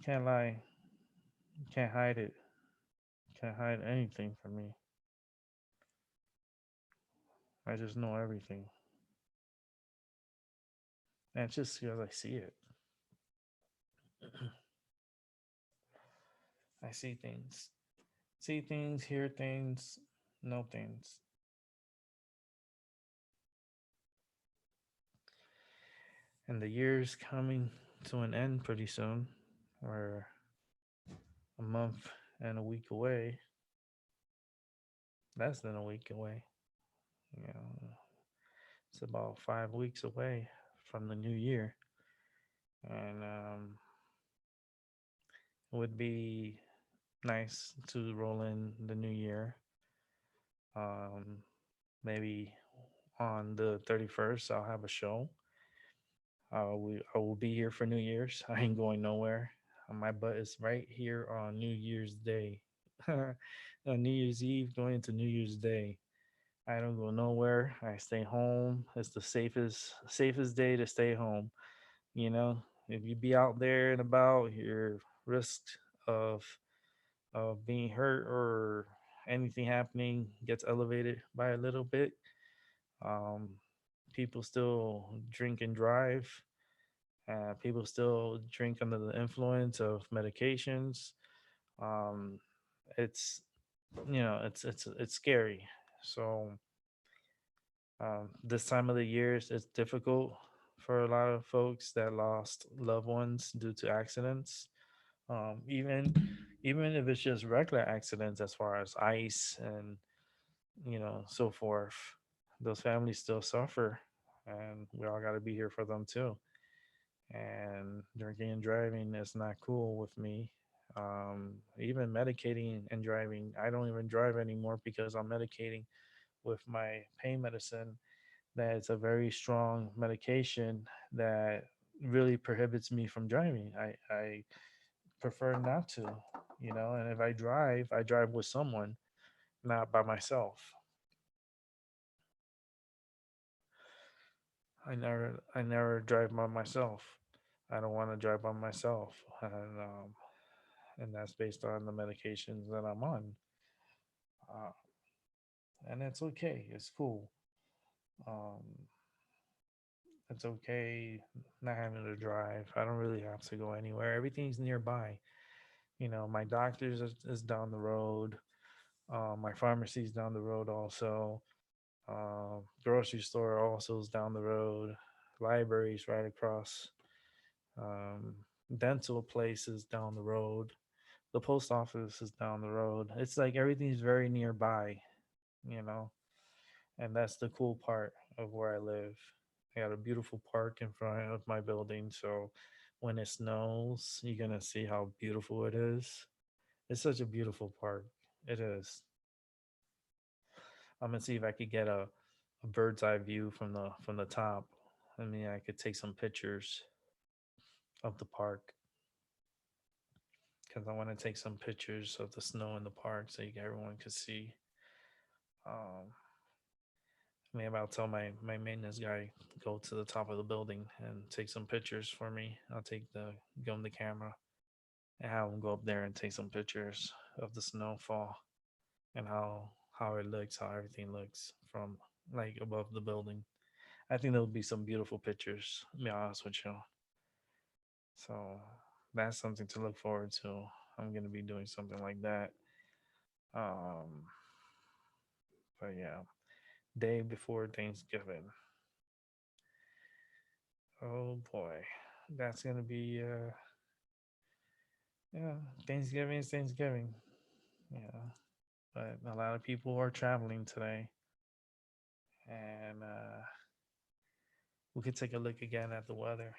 Can't lie, can't hide it, can't hide anything from me. I just know everything, and it's just because I see it. I see things, hear things, know things. And the year's coming to an end pretty soon. We're a month and a week away, less than a week away. You know, it's about 5 weeks away from the new year, and it would be nice to roll in the new year. Um, Maybe on the 31st, I'll have a show. I will be here for New Year's. I ain't going nowhere. My butt is right here on New Year's Day. On New Year's Eve, going into New Year's Day. I don't go nowhere. I stay home. It's the safest day to stay home. If you be out there and about, your risk of being hurt or anything happening gets elevated by a little bit. Um, People still drink and drive. People still drink under the influence of medications. Um, it's it's scary. So this time of the year it's difficult for a lot of folks that lost loved ones due to accidents. Even if it's just regular accidents, as far as ice and so forth, those families still suffer, and we all got to be here for them too. And drinking and driving is not cool with me. Even medicating and driving, I don't even drive anymore because I'm medicating with my pain medicine. That it's a very strong medication that really prohibits me from driving. I prefer not to, and if I drive with someone, not by myself. I never drive by myself. I don't want to drive by myself, and that's based on the medications that I'm on. Uh, and it's okay. It's cool. Um, it's okay not having to drive. I don't really have to go anywhere. Everything's nearby. My doctor's is down the road. My pharmacy's down the road also. Grocery store also is down the road. Libraries right across. Um, Dental places down the road. The post office is down the road. It's like everything's very nearby, you know, and that's the cool part of where I live. I got a beautiful park in front of my building, so when it snows, you're gonna see how beautiful it is. It's such a beautiful park. It is. I'm gonna see if I could get a bird's eye view from the top. I mean, I could take some pictures of the park because I want to take some pictures of the snow in the park so everyone could see. Um, Maybe I'll tell my maintenance guy go to the top of the building and take some pictures for me. I'll give him the camera and have him go up there and take some pictures of the snowfall and how it looks, how everything looks from like above the building. I think there'll be some beautiful pictures. To be honest with you, so that's something to look forward to. I'm gonna be doing something like that. Um, but yeah, day before Thanksgiving. Oh boy, that's gonna be yeah, Thanksgiving is Thanksgiving. Yeah, but a lot of people are traveling today, and we could take a look again at the weather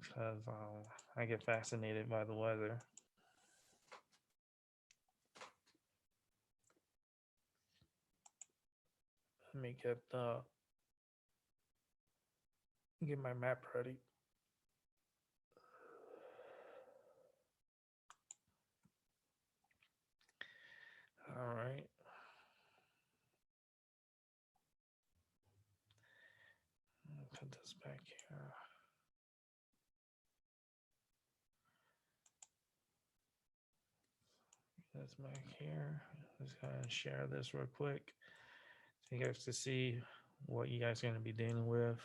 because I get fascinated by the weather. Let me get my map ready. All right. Put this back here. This back here. Let's go ahead and share this real quick so you guys to see what you guys are going to be dealing with.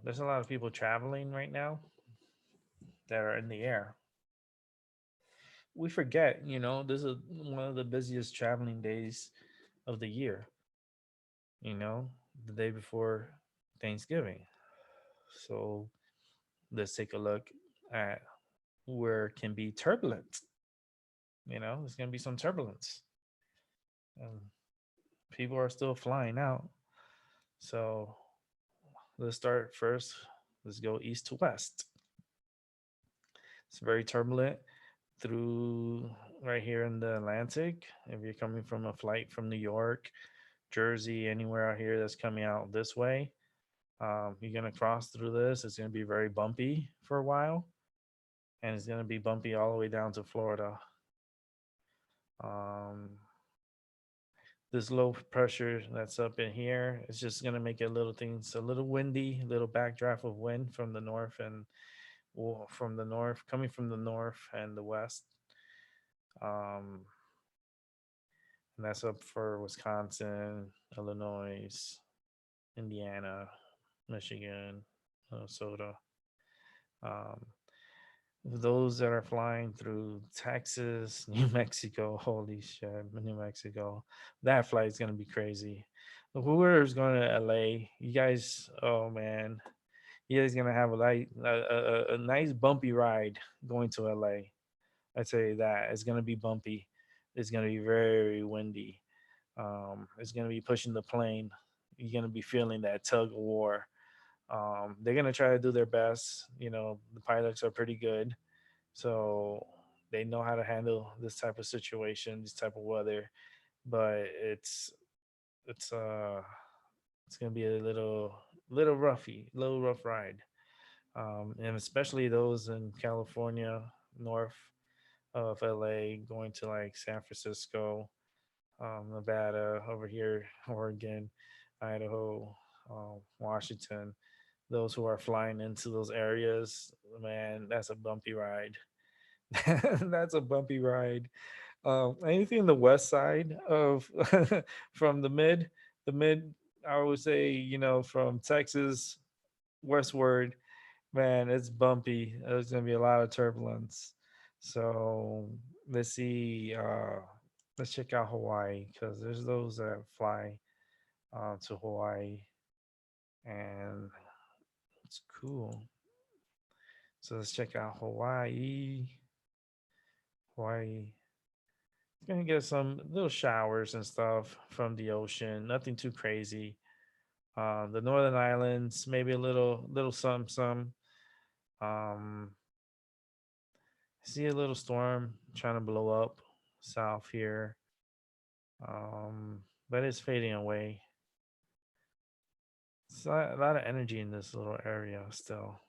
There's a lot of people traveling right now that are in the air. We forget, this is one of the busiest traveling days of the year, the day before Thanksgiving. So let's take a look at where it can be turbulent. There's going to be some turbulence. And people are still flying out. So let's start first. Let's go east to west. It's very turbulent through right here in the Atlantic. If you're coming from a flight from New York, Jersey, anywhere out here that's coming out this way, you're going to cross through this. It's going to be very bumpy for a while, and it's going to be bumpy all the way down to Florida. This low pressure that's up in here is just going to make it a little windy, a little backdraft of wind from the north coming from the north and the west. And that's up for Wisconsin, Illinois, Indiana, Michigan, Minnesota. those that are flying through Texas, New Mexico, holy shit, New Mexico, that flight is gonna be crazy. Whoever's going to LA, you guys, oh man, you guys gonna have a nice bumpy ride going to LA. I'd say that it's gonna be bumpy. It's gonna be very windy. It's gonna be pushing the plane. You're gonna be feeling that tug of war. They're gonna try to do their best. You know, the pilots are pretty good, so they know how to handle this type of situation, this type of weather. But it's uh it's gonna be a little roughy, little rough ride. And especially those in California, north of LA, going to like San Francisco, Nevada, over here, Oregon, Idaho, Washington. Those who are flying into those areas, man, that's a bumpy ride. That's a bumpy ride. Anything in the west side of from the mid, I would say, from Texas westward, man, it's bumpy. There's gonna be a lot of turbulence. So let's see. Let's check out Hawaii because there's those that fly to Hawaii, and it's cool. So let's check out Hawaii. Hawaii. Gonna get some little showers and stuff from the ocean. Nothing too crazy. The Northern Islands, maybe a little some. Um, see a little storm trying to blow up south here. But it's fading away. It's a lot of energy in this little area still.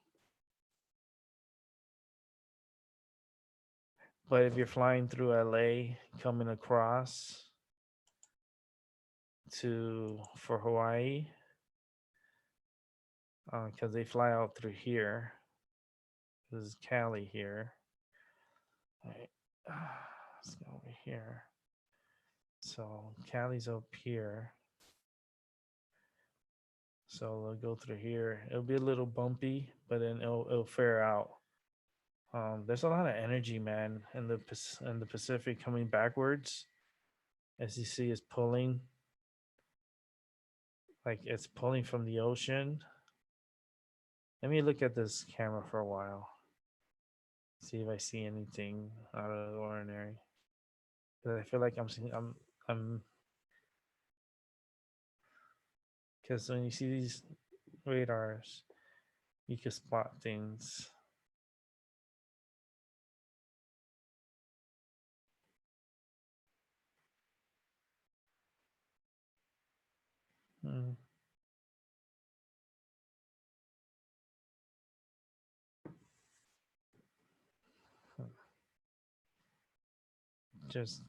But if you're flying through LA, coming across to for Hawaii, because they fly out through here. This is Cali here. All right. Let's go over here. So Cali's up here. So they'll go through here. It'll be a little bumpy, but then it'll fare out. There's a lot of energy, man, in the Pacific coming backwards. As you see, it's pulling, like it's pulling from the ocean. Let me look at this camera for a while. See if I see anything out of the ordinary. 'Cause I feel like I'm because when you see these radars, you can spot things. Hmm. Just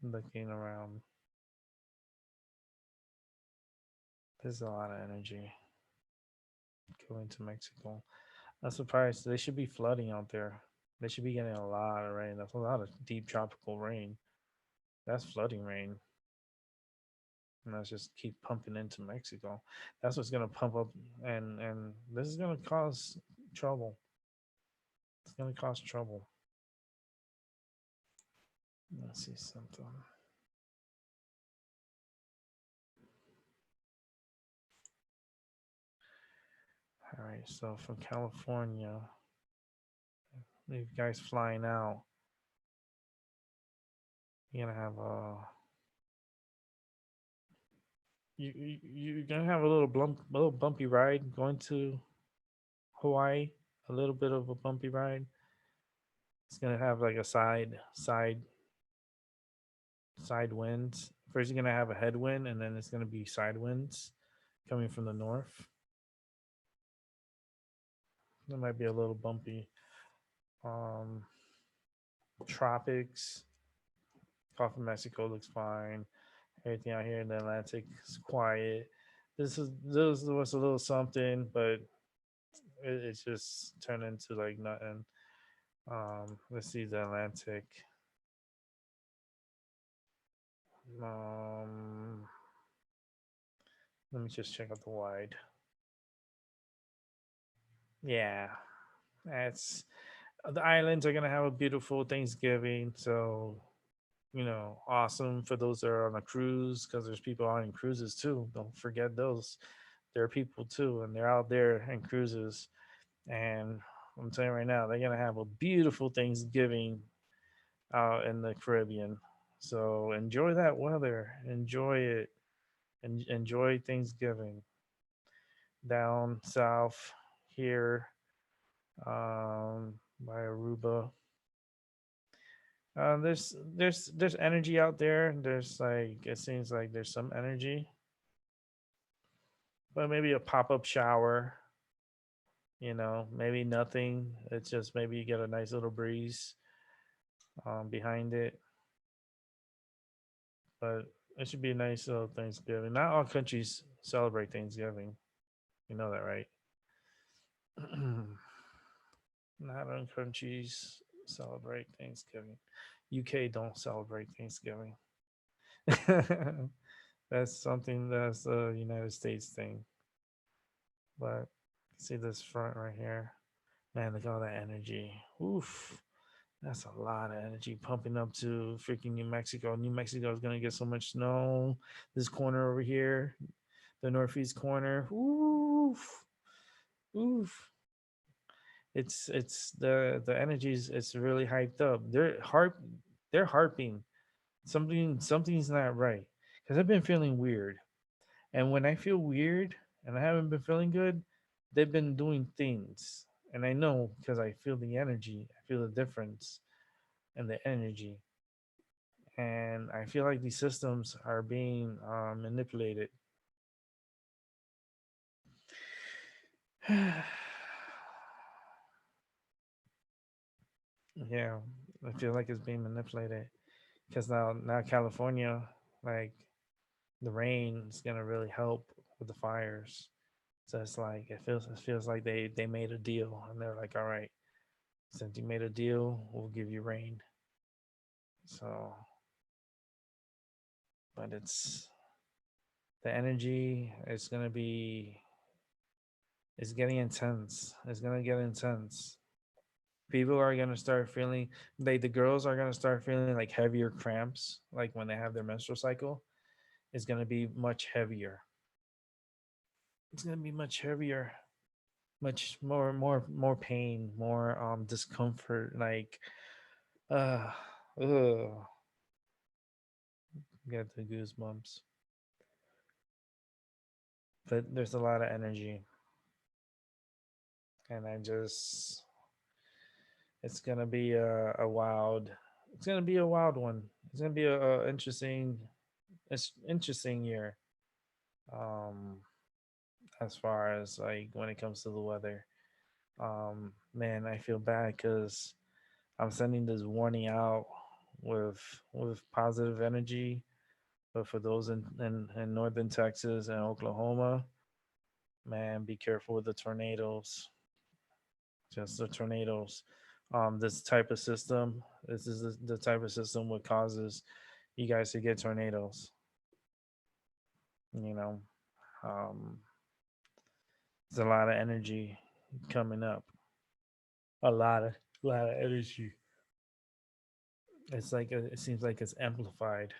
looking around. There's a lot of energy going to Mexico. I'm surprised. They should be flooding out there. They should be getting a lot of rain. That's a lot of deep tropical rain. That's flooding rain. And let's just keep pumping into Mexico. That's what's gonna pump up, and this is gonna cause trouble. It's gonna cause trouble. Let's see something. All right, so from California, you guys flying out, you're gonna have you're gonna have a little bumpy ride going to Hawaii. A little bit of a bumpy ride. It's gonna have like a side winds. First, you're gonna have a headwind, and then it's gonna be side winds coming from the north. It might be a little bumpy. Um, Tropics, Gulf of Mexico looks fine. Everything out here in the Atlantic is quiet. This was a little something, but it's just turned into like nothing. Let's see the Atlantic. Um, Let me just check out the wide. Yeah, that's The islands are gonna have a beautiful Thanksgiving, so awesome for those that are on a cruise because there's people on cruises too. Don't forget those. There are people too, and they're out there in cruises. And I'm telling you right now, they're gonna have a beautiful Thanksgiving out in the Caribbean. So enjoy that weather. Enjoy it. And enjoy Thanksgiving down south here by Aruba. There's energy out there. There's like it seems like there's some energy, but maybe a pop up shower. Maybe nothing. It's just maybe you get a nice little breeze behind it, but it should be a nice little Thanksgiving. Not all countries celebrate Thanksgiving. You know that, right? Not all countries celebrate Thanksgiving. UK don't celebrate Thanksgiving. That's something that's a United States thing. But see this front right here. Man, look at all that energy. Oof. That's a lot of energy pumping up to freaking New Mexico. New Mexico is gonna get so much snow. This corner over here, the northeast corner. Oof. Oof. It's the energies. It's really hyped up. They're harping. Something's not right. Because I've been feeling weird. And when I feel weird and I haven't been feeling good, they've been doing things. And I know because I feel the energy. I feel the difference in the energy. And I feel like these systems are being manipulated. Yeah, I feel like it's being manipulated because now California, like the rain is gonna really help with the fires. So it's like it feels like they made a deal and they're like, all right, since you made a deal, we'll give you rain. So, but it's the energy. It's getting intense. It's gonna get intense. People are gonna start feeling like the girls are gonna start feeling like heavier cramps, like when they have their menstrual cycle. It's gonna be much heavier. It's gonna be much heavier, much more pain, more discomfort. Like, uh, ugh, get the goosebumps. But there's a lot of energy, and it's gonna be a wild. It's gonna be a wild one. It's gonna be a interesting. It's interesting year. Um, as far as like when it comes to the weather. Man, I feel bad because I'm sending this warning out with positive energy, but for those in northern Texas and Oklahoma, man, be careful with the tornadoes. Just the tornadoes. This type of system, this is the type of system what causes you guys to get tornadoes. You know, um, there's a lot of energy coming up. A lot of energy. It's like it seems like it's amplified.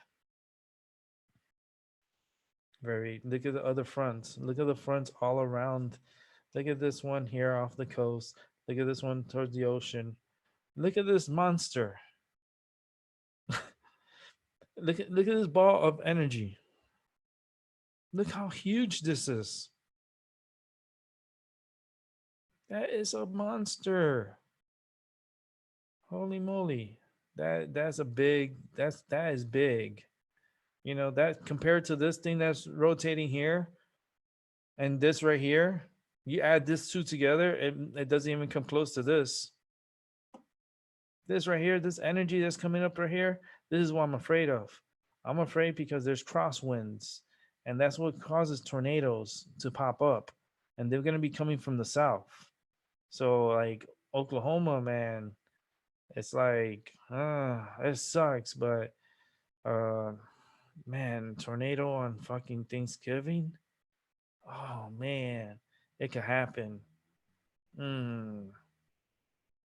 Very. Look at the other fronts. Look at the fronts all around. Look at this one here off the coast. Look at this one towards the ocean. Look at this monster. Look at this ball of energy. Look how huge this is. That is a monster. Holy moly. That's a big that is big. That compared to this thing that's rotating here and this right here, you add this two together, it doesn't even come close to this. This right here, this energy that's coming up right here, this is what I'm afraid of. I'm afraid because there's crosswinds, and that's what causes tornadoes to pop up, and they're going to be coming from the south. So, like Oklahoma, man, it's like, it sucks, but uh, man, tornado on fucking Thanksgiving. Oh man, it could happen. Mm,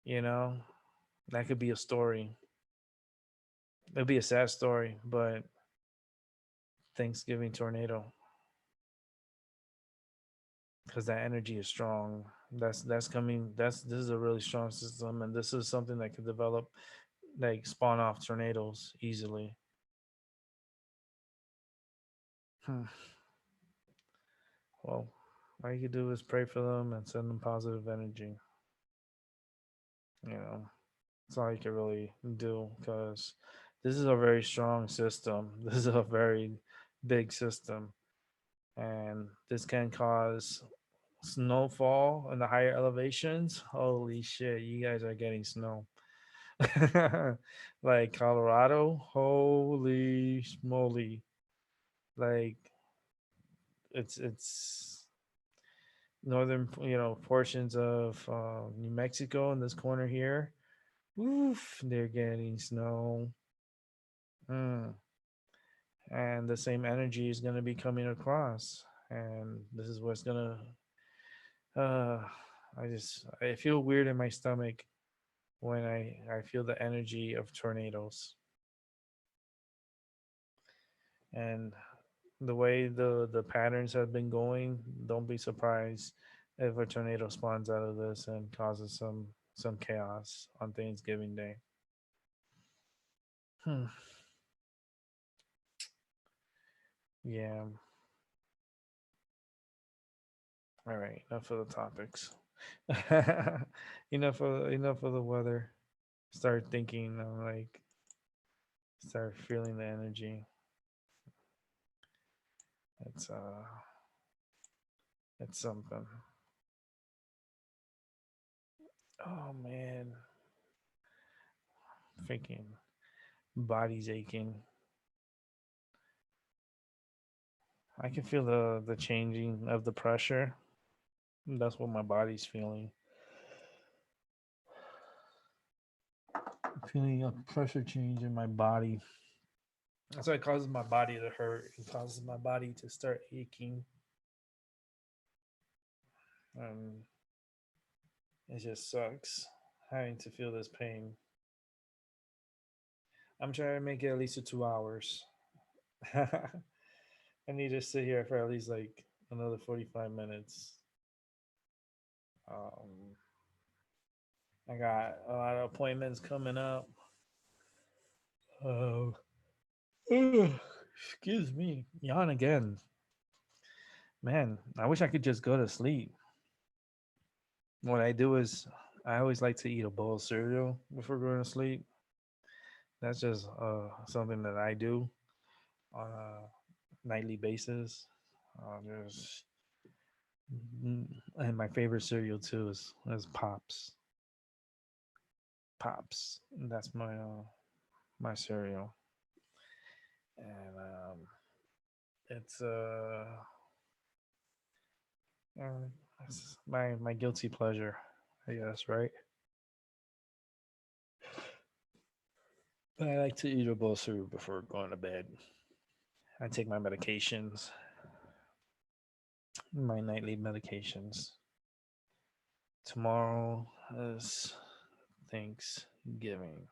You know, that could be a story. It'd be a sad story, but Thanksgiving tornado, because that energy is strong. That's coming. This is a really strong system, and this is something that could develop, like spawn off tornadoes easily. Hmm. Well, all you could do is pray for them and send them positive energy. You know, that's all you can really do because this is a very strong system. This is a very big system, and this can cause snowfall in the higher elevations. Holy shit, you guys are getting snow. Like Colorado, holy moly. Like it's northern, portions of New Mexico in this corner here. Oof, they're getting snow. Mm. And the same energy is going to be coming across. And this is what's going to, I feel weird in my stomach when I feel the energy of tornadoes. And the way the patterns have been going, don't be surprised if a tornado spawns out of this and causes some chaos on Thanksgiving Day. Hmm. Yeah. All right. Enough of the topics. enough of the weather. Start thinking. Like start feeling the energy. It's uh, it's something. Oh man, thinking body's aching. I can feel the changing of the pressure. That's what my body's feeling. Feeling a pressure change in my body. That's why it causes my body to hurt. It causes my body to start aching. Um, it just sucks having to feel this pain. I'm trying to make it at least to 2 hours. I need to sit here for at least like another 45 minutes. Um, I got a lot of appointments coming up. Oh, excuse me. Yawn again. Man, I wish I could just go to sleep. What I do is I always like to eat a bowl of cereal before going to sleep. That's just something that I do on a nightly basis. There's and my favorite cereal too is Pops. Pops. That's my cereal, and it's it's my guilty pleasure, I guess, right? But I like to eat a bowl of cereal before going to bed. I take my medications, my nightly medications. Tomorrow is Thanksgiving.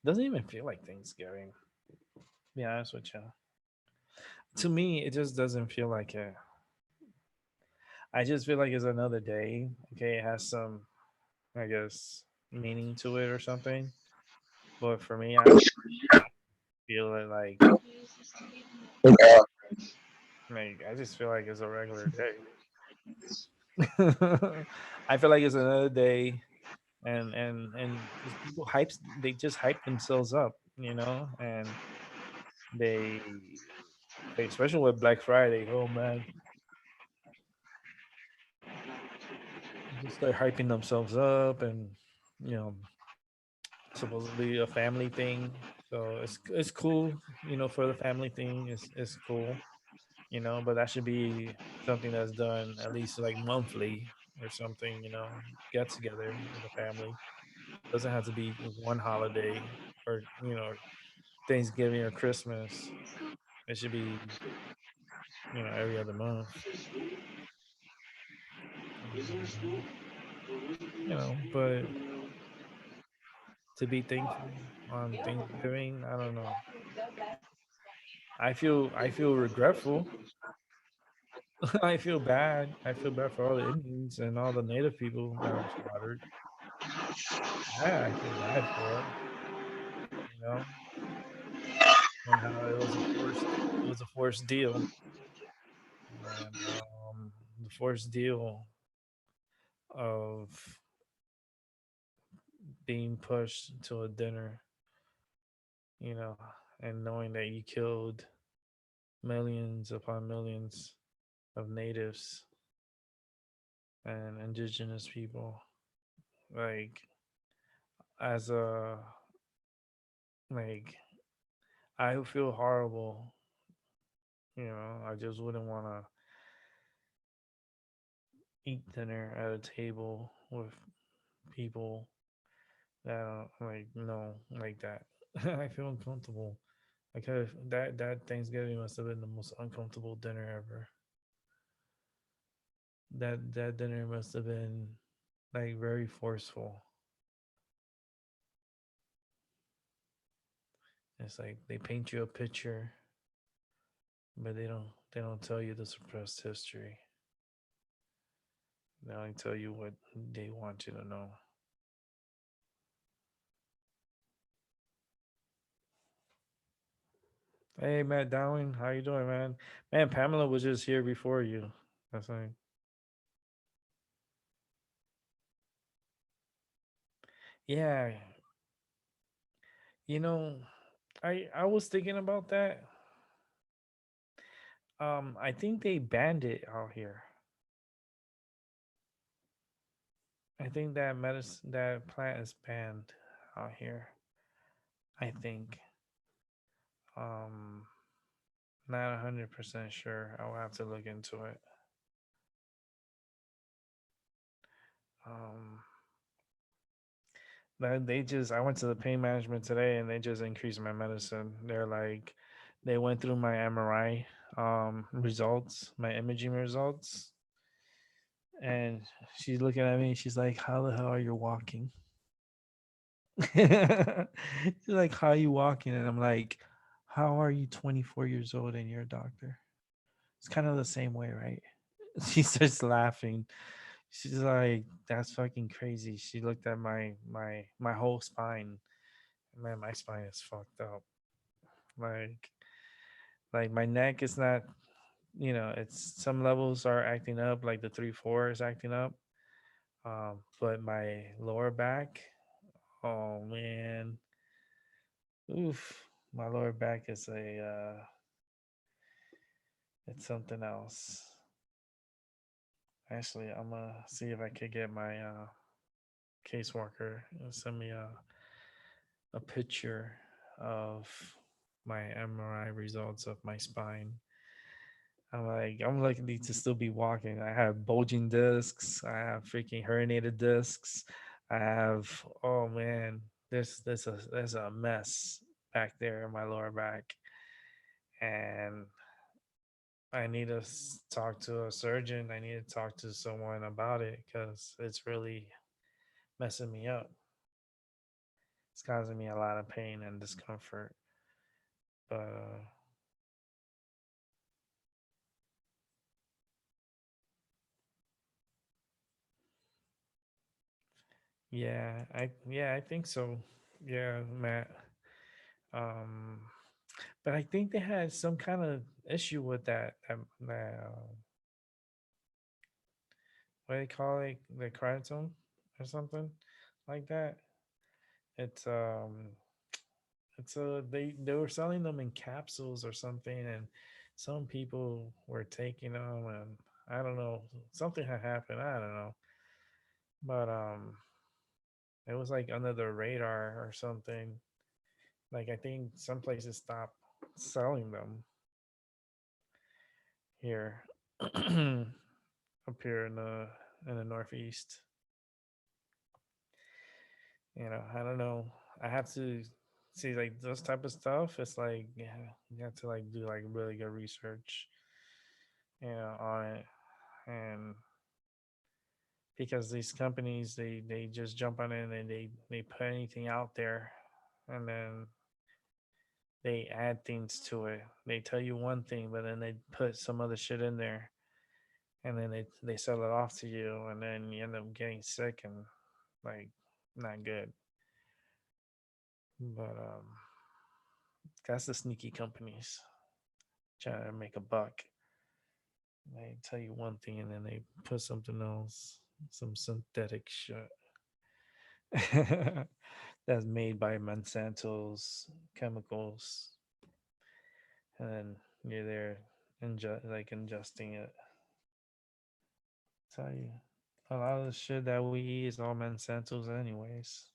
Doesn't even feel like Thanksgiving. To be honest with you. To me, it just doesn't feel like it. I just feel like it's another day. Okay, it has some, I guess, meaning to it or something. But for me, I feel it Yeah. like I just feel like it's a regular day. I feel like it's another day, and these people hypes they just hype themselves up, and they especially with Black Friday. Oh man, just start hyping themselves up, and you know, supposedly a family thing. So it's cool, for the family thing. It's cool, but that should be something that's done at least like monthly or something. Get together with the family. Doesn't have to be one holiday or Thanksgiving or Christmas. It should be every other month. Um, but to be thankful on Thanksgiving. I don't know. I feel regretful. I feel bad. I feel bad for all the Indians and all the native people that were slaughtered. I feel bad for it, you know, and how it was a forced deal, and the forced deal of being pushed to a dinner, you know, and knowing that you killed millions upon millions of natives and indigenous people, like as a like I feel horrible. You know, I just wouldn't want to eat dinner at a table with people that like no like that. I feel uncomfortable. I could have that Thanksgiving must have been the most uncomfortable dinner ever. That dinner must have been like very forceful. It's like they paint you a picture, but they don't tell you the suppressed history. They only tell you what they want you to know. Hey Matt Dowling, how you doing, man? Man, Pamela was just here before you. That's like, yeah, you know, I was thinking about that. I think they banned it out here. I think that medicine that plant is banned out here. I think. Um, Not 100% sure. I'll have to look into it. Um, that they just I went to the pain management today and they just increased my medicine. They're like they went through my MRI results, my imaging results, and she's looking at me, she's like, "How the hell are you walking?" She's like, "How are you walking?" And I'm like, "How are you 24 years old and you're a doctor?" It's kind of the same way, right? She starts laughing. She's like, "That's fucking crazy." She looked at my whole spine. Man, my spine is fucked up. Like like my neck is not, it's some levels are acting up, like the 3-4 is acting up. But my lower back, oh man, oof, my lower back is it's something else. Actually, I'm gonna see if I could get my caseworker and send me a picture of my MRI results of my spine. I'm lucky to still be walking. I have bulging discs. I have freaking herniated discs. I have, oh man, there's a mess back there in my lower back, and I need to talk to a surgeon. I need to talk to someone about it because it's really messing me up. It's causing me a lot of pain and discomfort. But yeah, I think so. Yeah, Matt. Um, but I think they had some kind of issue with what do they call it, the chromosome or something like that. It's they were selling them in capsules or something, and some people were taking them, and I don't know, something had happened. I don't know, but it was like under the radar or something. Like I think some places stopped selling them here, up here in the Northeast. I don't know. I have to see like those type of stuff. It's like, yeah, you have to like do like really good research, on it, and because these companies they just jump on it and they put anything out there, and then they add things to it. They tell you one thing, but then they put some other shit in there, and then they sell it off to you, and then you end up getting sick and like not good. But that's the sneaky companies trying to make a buck. They tell you one thing and then they put something else, some synthetic shit that's made by Monsanto's chemicals, and then you're there like ingesting it. Tell you, a lot of the shit that we eat is all Monsanto's, anyways.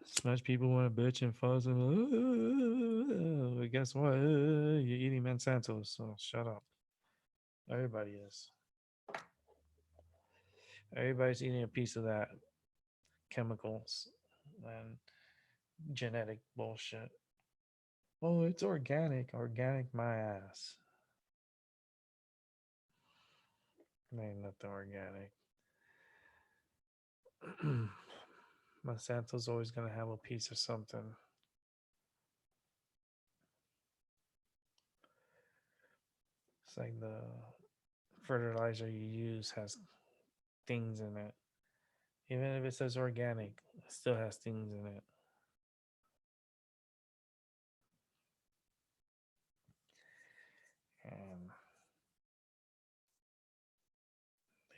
As much people want to bitch and fuss and but guess what? You're eating Monsanto's, so shut up. Everybody is. Everybody's eating a piece of that chemicals and genetic bullshit. Oh, it's organic. Organic, my ass. It ain't nothing organic. Monsanto's always gonna have a piece of something. It's like the fertilizer you use has things in it. Even if it says organic, it still has things in it.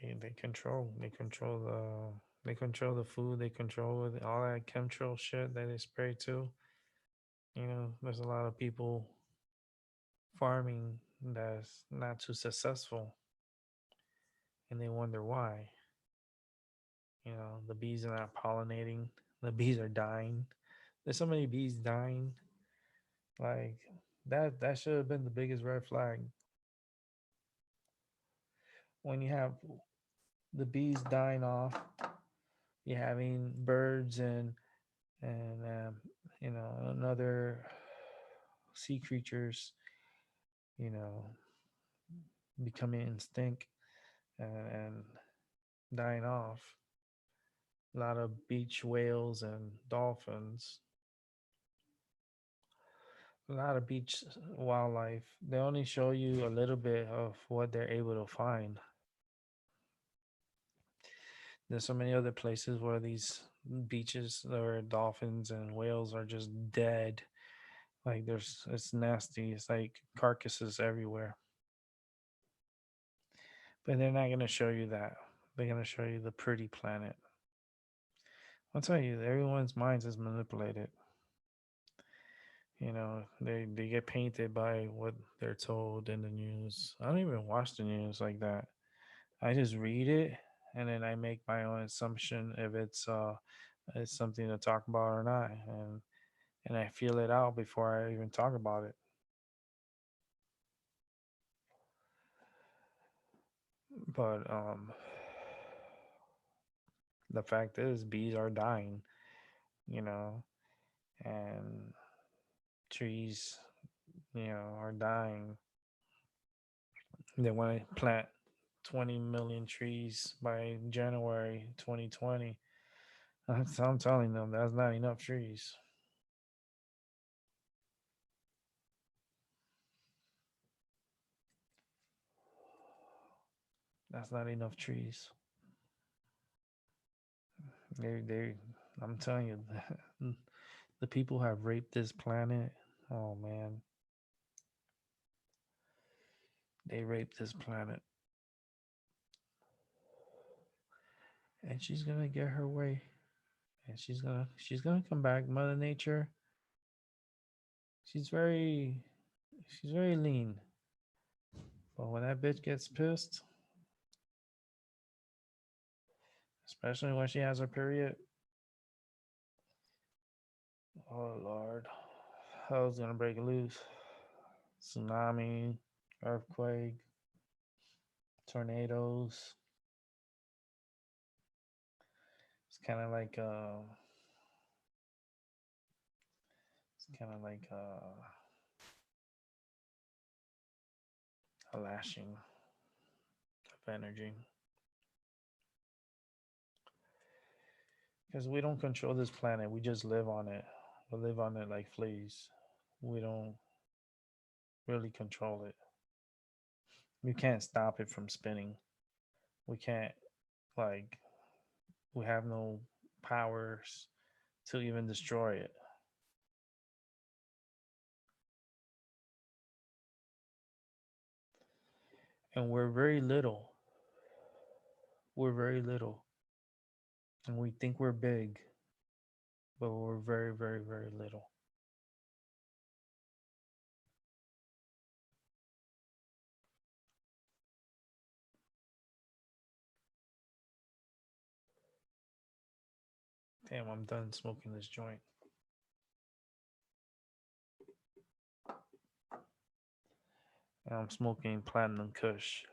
And they control the food, they control all that chemical shit that they spray too. You know, there's a lot of people farming that's not too successful, and they wonder why. You know, the bees are not pollinating, the bees are dying. There's so many bees dying. Like that should have been the biggest red flag. When you have the bees dying off, you're having birds and you know, another sea creatures, you know, becoming extinct and dying off. A lot of beach whales and dolphins. A lot of beach wildlife. They only show you a little bit of what they're able to find. There's so many other places where these beaches or dolphins and whales are just dead. Like it's nasty. It's like carcasses everywhere. But they're not gonna show you that. They're gonna show you the pretty planet. I'll tell you, everyone's minds is manipulated. You know, they get painted by what they're told in the news. I don't even watch the news like that. I just read it and then I make my own assumption if it's something to talk about or not, and I feel it out before I even talk about it. But the fact is bees are dying, you know, and trees, you know, are dying. They want to plant 20 million trees by January 2020. I'm telling them that's not enough trees. That's not enough trees. They I'm telling you, the people have raped this planet. Oh man, they raped this planet, and she's gonna get her way, and she's gonna come back. Mother Nature, she's very she's very lean, but when that bitch gets pissed, especially when she has her period, oh Lord, hell's gonna break loose. Tsunami, earthquake, tornadoes. It's kind of like a lashing of energy. because we don't control this planet. We just live on it. We live on it like fleas. We don't really control it. We can't stop it from spinning. We can't, like, we have no powers to even destroy it. And we're very little. We're very little. And we think we're big, but we're very, very, very little. Damn, I'm done smoking this joint. And I'm smoking Platinum Kush.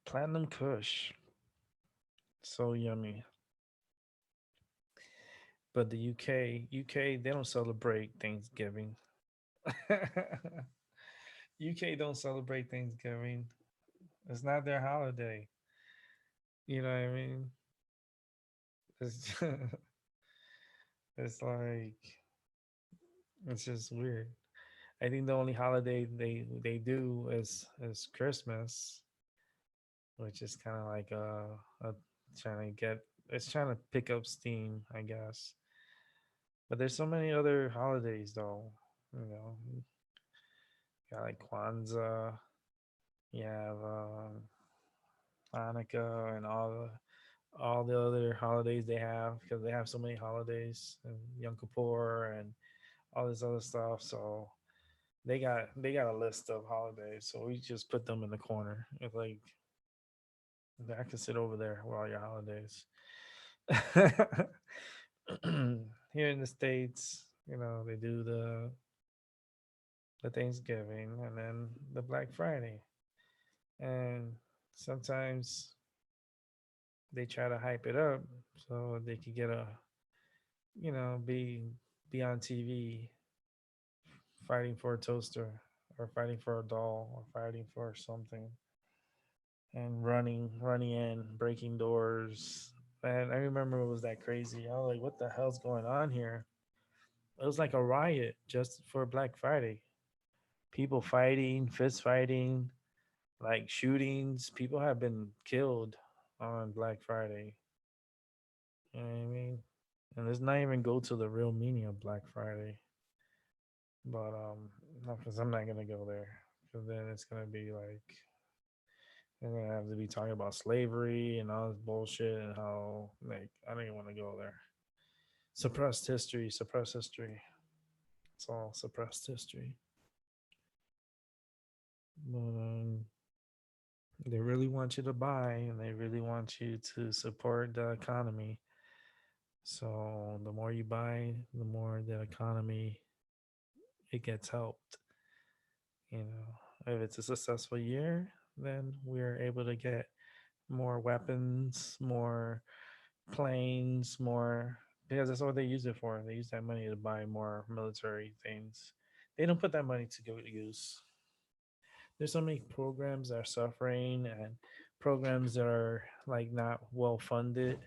Platinum Kush. So yummy. But the UK, they don't celebrate Thanksgiving. UK don't celebrate Thanksgiving. It's not their holiday. You know what I mean? It's it's like it's just weird. I think the only holiday they do is Christmas, which is kind of like a trying to get it's trying to pick up steam, I guess. But there's so many other holidays though. You know, you got like Kwanzaa, you have Hanukkah, and all the other holidays they have because they have so many holidays and Yom Kippur and all this other stuff. So they got a list of holidays. So we just put them in the corner. It's like I can sit over there with all your holidays. Here in the States, they do the Thanksgiving and then the Black Friday. And sometimes they try to hype it up so they could get be on TV fighting for a toaster or fighting for a doll or fighting for something and running in, breaking doors. And I remember it was that crazy. I was like, what the hell's going on here? It was like a riot just for Black Friday. People fighting, fist fighting, like shootings. People have been killed on Black Friday. You know what I mean? And let's not even go to the real meaning of Black Friday. But because I'm not gonna go there, because then it's gonna be like they're gonna have to be talking about slavery and all this bullshit and how like I don't even want to go there. Suppressed history, suppressed history. It's all suppressed history. But they really want you to buy and they really want you to support the economy. So the more you buy, the more the economy it gets helped. If it's a successful year, then we're able to get more weapons, more planes, more because that's what they use it for. They use that money to buy more military things. They don't put that money to good use. There's so many programs that are suffering and programs that are like not well funded,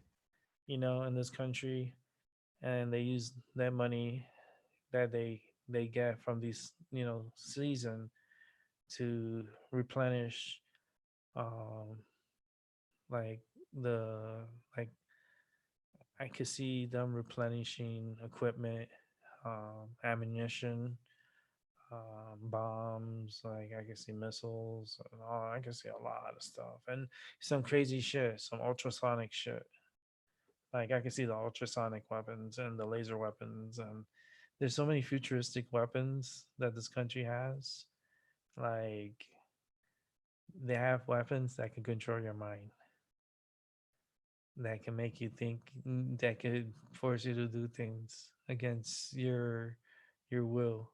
in this country, and they use that money that they get from these season to replenish um like the like I could see them replenishing equipment, ammunition, bombs. Like I can see missiles. And all, I can see a lot of stuff and some crazy shit, some ultrasonic shit. Like I can see the ultrasonic weapons and the laser weapons, and there's so many futuristic weapons that this country has. Like they have weapons that can control your mind, that can make you think, that could force you to do things against your will.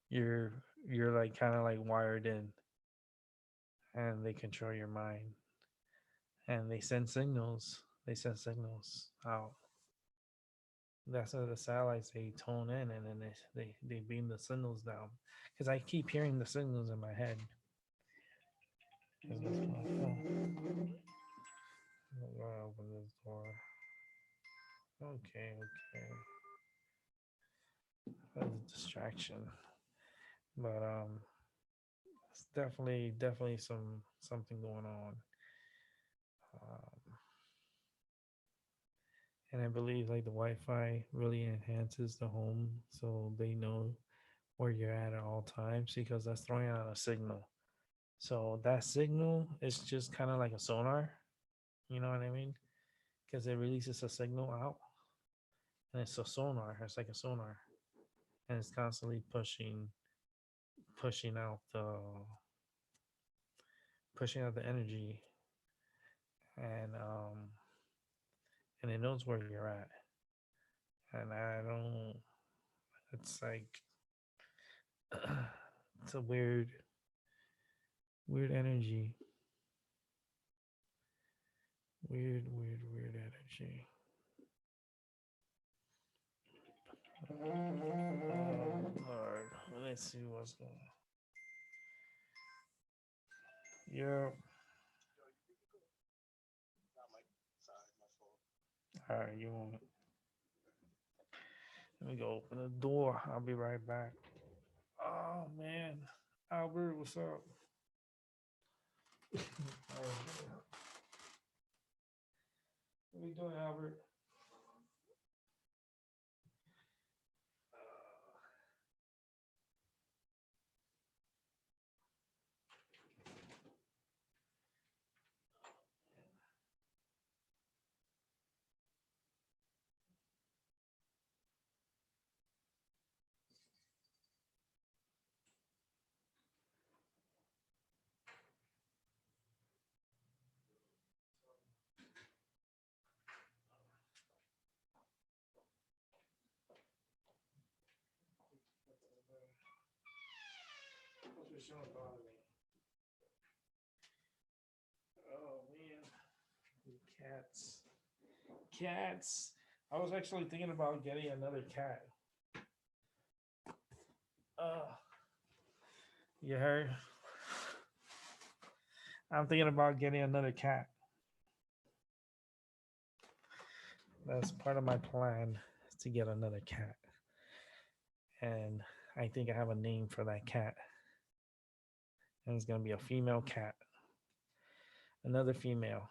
You're like kind of like wired in, and they control your mind, and they send signals out. That's how the satellites they tone in, and then they beam the signals down. Because I keep hearing the signals in my head. 'Cause that's my phone. I'm gonna open this door. Okay, okay. That's a distraction. But it's definitely something going on. Um, and I believe like the Wi-Fi really enhances the home, so they know where you're at all times because that's throwing out a signal. So that signal is just kind of like a sonar, you know what I mean? Because it releases a signal out, and it's a sonar. It's like a sonar, and it's constantly pushing out the energy, and and it knows where you're at. And I don't. It's like it's a weird energy. Weird energy. Oh Lord, let's see what's going on. Yeah. All right, you want? Let me go open the door. I'll be right back. Oh man, Albert, what's up? Oh, what are you doing, Albert? What's your show about me? Oh man, cats. Cats. I was actually thinking about getting another cat. Uh, you heard? I'm thinking about getting another cat. That's part of my plan is to get another cat. And I think I have a name for that cat. And it's going to be a female cat. Another female.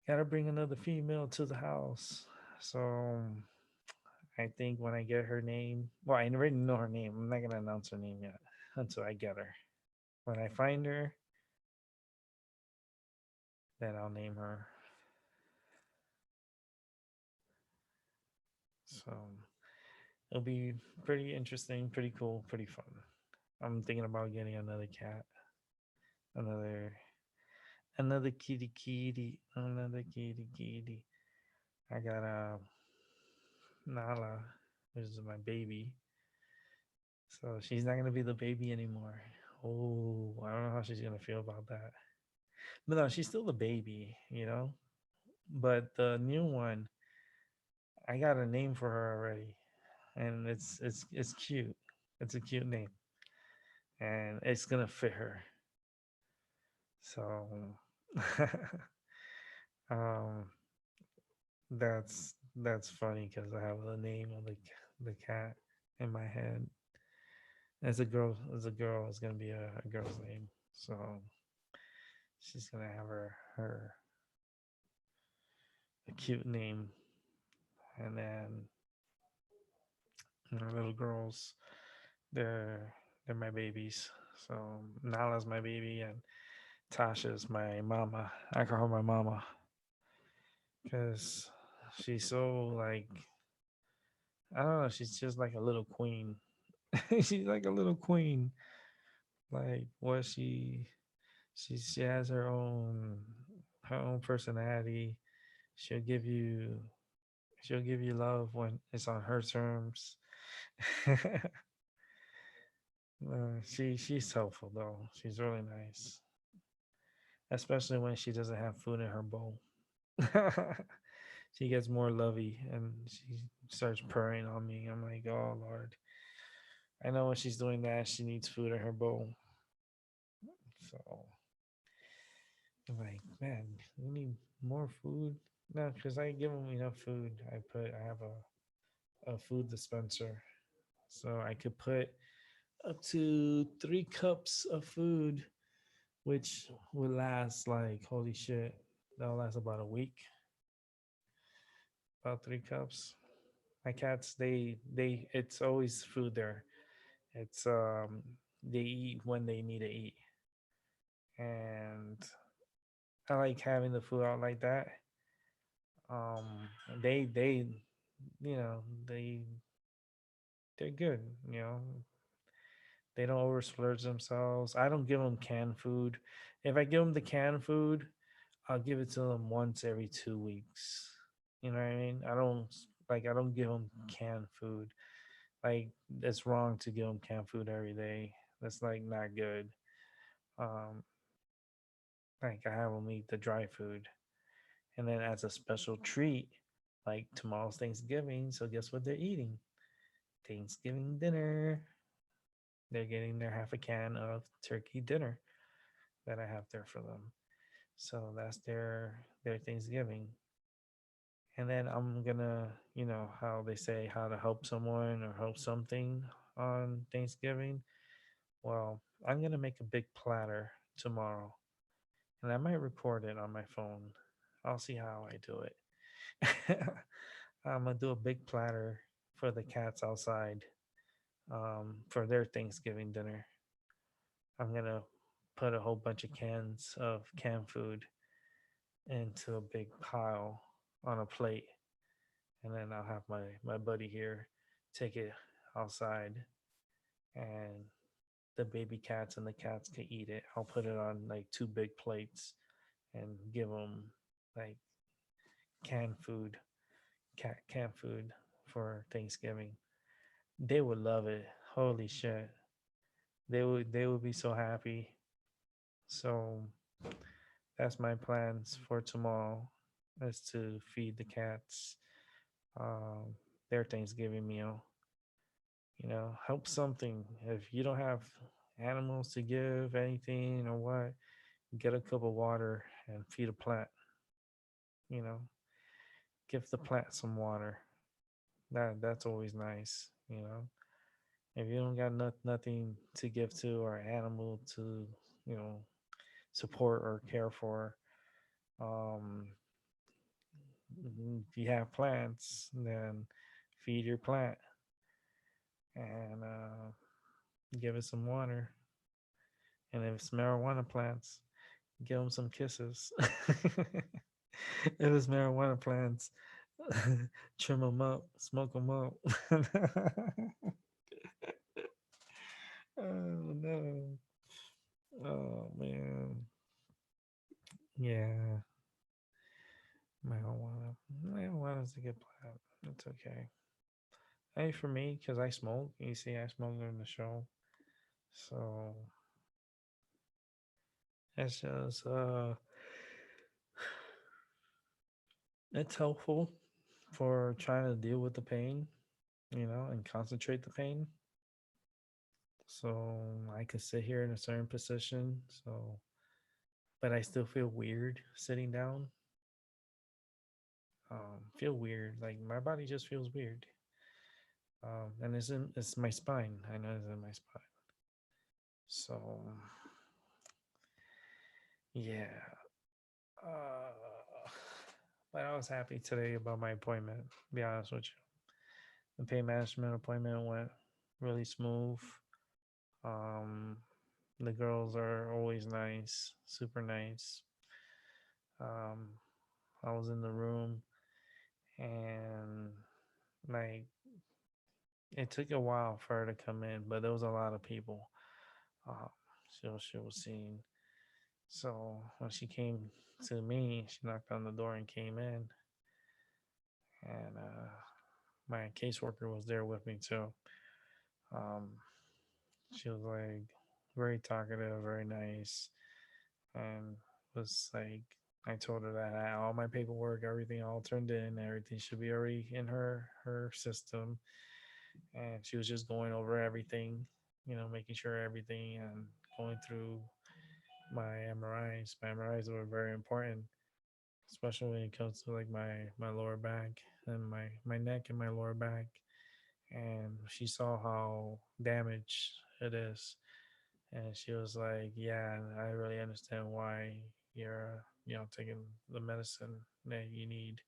Gotta bring another female to the house. So I think when I get her name, well, I already know her name. I'm not going to announce her name yet until I get her. When I find her, then I'll name her. So it'll be pretty interesting, pretty cool, pretty fun. I'm thinking about getting another cat, another another kitty. I got Nala, which is my baby. So she's not gonna be the baby anymore. Oh, I don't know how she's gonna feel about that. But no, she's still the baby, you know. But the new one, I got a name for her already, and it's cute. It's a cute name, and it's gonna fit her. So, um, that's funny because I have the name of the cat in my head. As a girl, it's gonna be a girl's name. So she's gonna have her a cute name, and then little girls, they're they're my babies. So Nala's my baby, and Tasha's my mama. I call her my mama because she's so like I don't know. She's just like a little queen. She's like a little queen. Like what she has her own personality. She'll give you she'll give you love when it's on her terms. She's helpful though. She's really nice, especially when she doesn't have food in her bowl. She gets more lovey and she starts purring on me. I'm like, oh Lord, I know when she's doing that, she needs food in her bowl. So I'm like, man, we need more food. No, because I give them enough food. I have a food dispenser, so I could put up to 3 cups of food, which would last like holy shit. That'll last about a week. About 3 cups. My cats, they it's always food there. It's they eat when they need to eat, and I like having the food out like that. Um, they you know they're good. You know, they don't over splurge themselves. I don't give them canned food. If I give them the canned food, I'll give it to them once every 2 weeks. You know what I mean? I don't give them canned food. Like it's wrong to give them canned food every day. That's like not good. Um, like I have them eat the dry food, and then as a special treat, like tomorrow's Thanksgiving. So guess what they're eating? Thanksgiving dinner. They're getting their half a can of turkey dinner that I have there for them. So that's their Thanksgiving. And then I'm gonna, how they say how to help someone or help something on Thanksgiving. Well, I'm gonna make a big platter tomorrow, and I might record it on my phone. I'll see how I do it. I'm gonna do a big platter for the cats outside, for their Thanksgiving dinner. I'm gonna put a whole bunch of cans of canned food into a big pile on a plate, and then I'll have my buddy here take it outside, and the baby cats and the cats can eat it. I'll put it on like 2 big plates and give them like canned food, canned food for Thanksgiving. They would love it. Holy shit. They would be so happy. So that's my plans for tomorrow, is to feed the cats um, their Thanksgiving meal. Help something. If you don't have animals to give anything or what, get a cup of water and feed a plant. You know, give the plant some water. That's always nice. If you don't got nothing to give to or animal to, you know, support or care for, um, if you have plants, then feed your plant and give it some water. And if it's marijuana plants, give them some kisses. If it's marijuana plants, trim them up, smoke them up. Oh no. Oh man. Yeah. Marijuana. Marijuana's a good plant. It's okay. Hey, for me, because I smoke. You see, I smoke during the show. So it's just it's helpful for trying to deal with the pain, and concentrate the pain. So I could sit here in a certain position. So, but I still feel weird sitting down. Feel weird. Like my body just feels weird. And it's my spine. I know it's in my spine. So yeah. Uh, but I was happy today about my appointment. To be honest with you, the pain management appointment went really smooth. Um, the girls are always nice, super nice. Um, I was in the room, and like it took a while for her to come in, but there was a lot of people. Uh, she was seeing. So when she came to me, she knocked on the door and came in, and my caseworker was there with me too. Um, she was like very talkative, very nice, and was like, I told her that I had all my paperwork, everything all turned in, everything should be already in her system, and she was just going over everything, making sure everything and going through my MRIs. My MRIs were very important, especially when it comes to like my lower back and my neck and my lower back. And she saw how damaged it is, and she was like, "Yeah, I really understand why you're taking the medicine that you need."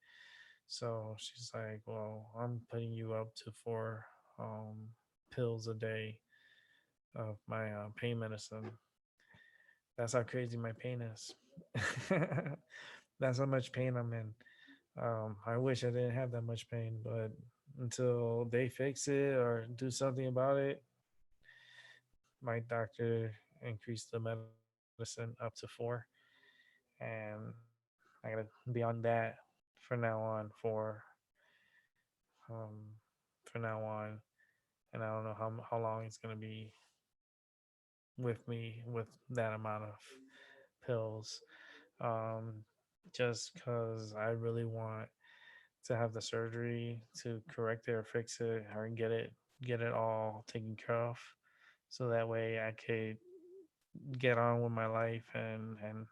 So she's like, "Well, I'm putting you up to 4 pills a day of my pain medicine." That's how crazy my pain is. That's how much pain I'm in. I wish I didn't have that much pain, but until they fix it or do something about it, my doctor increased the medicine up to 4, and I gotta be on that for now on um for now on, and I don't know how long it's gonna be with me with that amount of pills. Um, just because I really want to have the surgery to correct it or fix it or get it all taken care of, so that way I could get on with my life and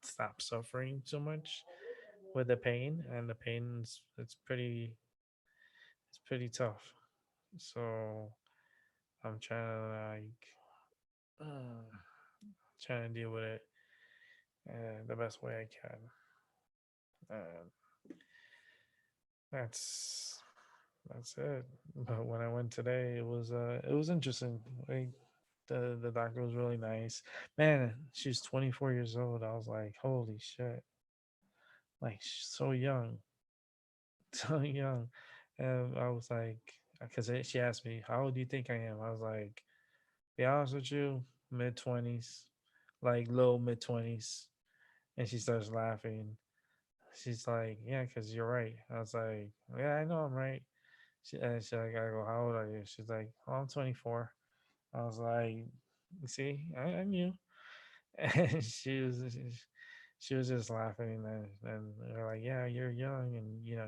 stop suffering so much with the pain. And the pain's it's pretty tough. So I'm trying to trying to deal with it the best way I can. And that's that's it. But when I went today, it was interesting. Like the doctor was really nice. Man, she's 24 years old. I was like, holy shit! Like she's so young, so young. And I was like, because she asked me, "How old do you think I am?" I was like, "Be honest with you, mid 20s, like low mid 20s." And she starts laughing. She's like, "Yeah, because you're right." I was like, "Yeah, I know I'm right." She's like, I go, "How old are you?" She's like, "Oh, I'm 24." I was like, "You see, I knew." And she was just laughing, and they're like, "Yeah, you're young, and you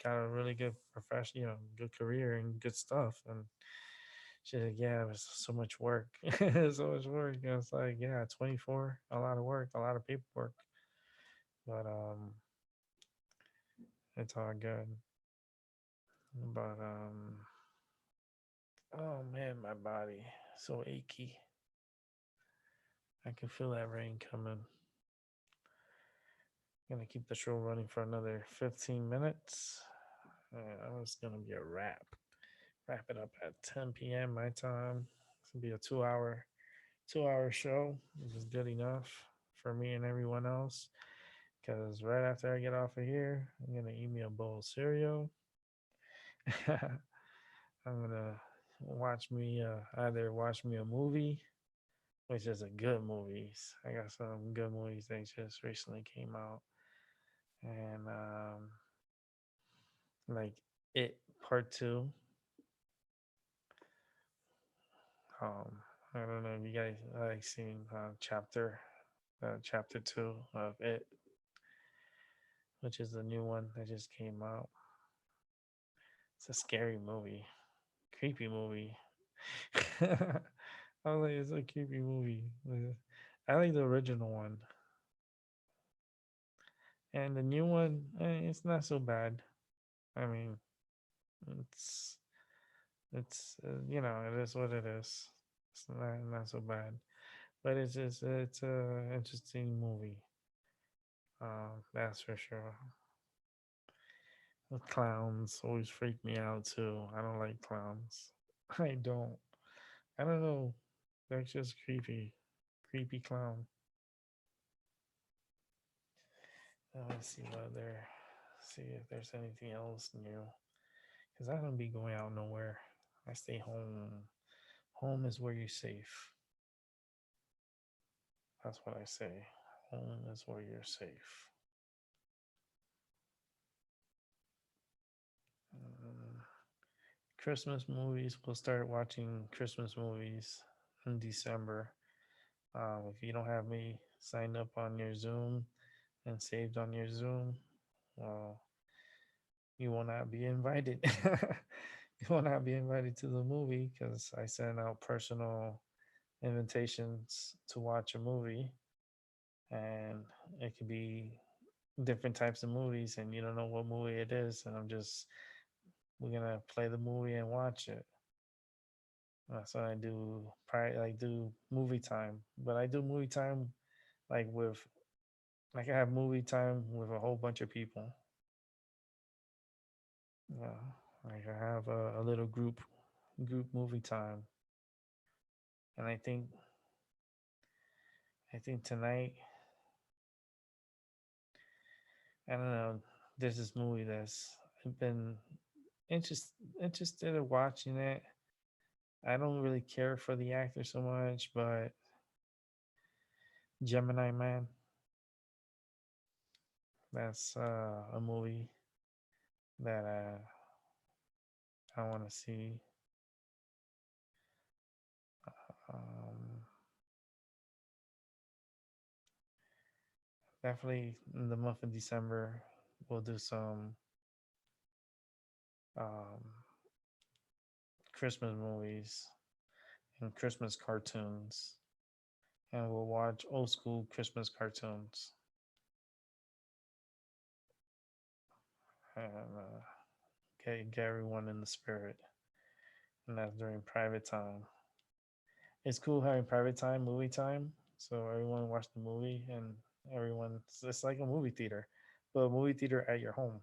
got a really good profession, good career and good stuff." And she's like, "Yeah, it was so much work, so much work." And it's like, "Yeah, 24, a lot of work, a lot of paperwork, but it's all good." But oh man, my body so achy. I can feel that rain coming. Gonna keep the show running for another 15 minutes. It's gonna be a wrap. Wrap it up at 10 p.m. my time. It's gonna be a 2-hour show, which is good enough for me and everyone else. Because right after I get off of here, I'm gonna eat me a bowl of cereal. I'm gonna either watch me a movie, which is a good movies. I got some good movies that just recently came out, and like It Part Two. Um, I don't know if you guys like seen chapter 2 of It, which is the new one that just came out. It's a scary movie, creepy movie. I was like, it's a creepy movie. I like the original one, and the new one, it's not so bad. I mean, it's it is what it is. It's not so bad, but it's a interesting movie. That's for sure. The clowns always freak me out too. I don't like clowns. I don't. I don't know. They're just creepy. Creepy clown. Let's see what other. See if there's anything else new. Cause I don't be going out nowhere. I stay home. Home is where you're safe. That's what I say. Home is where you're safe. Mm, Christmas movies. We'll start watching Christmas movies in December. If you don't have me signed up on your Zoom and saved on your Zoom, well, you will not be invited. You will not be invited to the movie because I send out personal invitations to watch a movie. and it could be different types of movies, and you don't know what movie it is, and we're gonna play the movie and watch it. That's what I do. Probably like do movie time, but I do movie time like with like I have movie time with a whole bunch of people. Yeah, like I have a little group movie time, and I think tonight I don't know. There's this movie that's I've been interest, interested in watching it. I don't really care for the actor so much, but Gemini Man, that's a movie that I want to see. Um, Definitely in the month of December, we'll do some um, Christmas movies and Christmas cartoons, and we'll watch old school Christmas cartoons and get everyone in the spirit. And that's during private time. It's cool having private time, movie time, so everyone watch the movie and everyone. It's like a movie theater, but a movie theater at your home,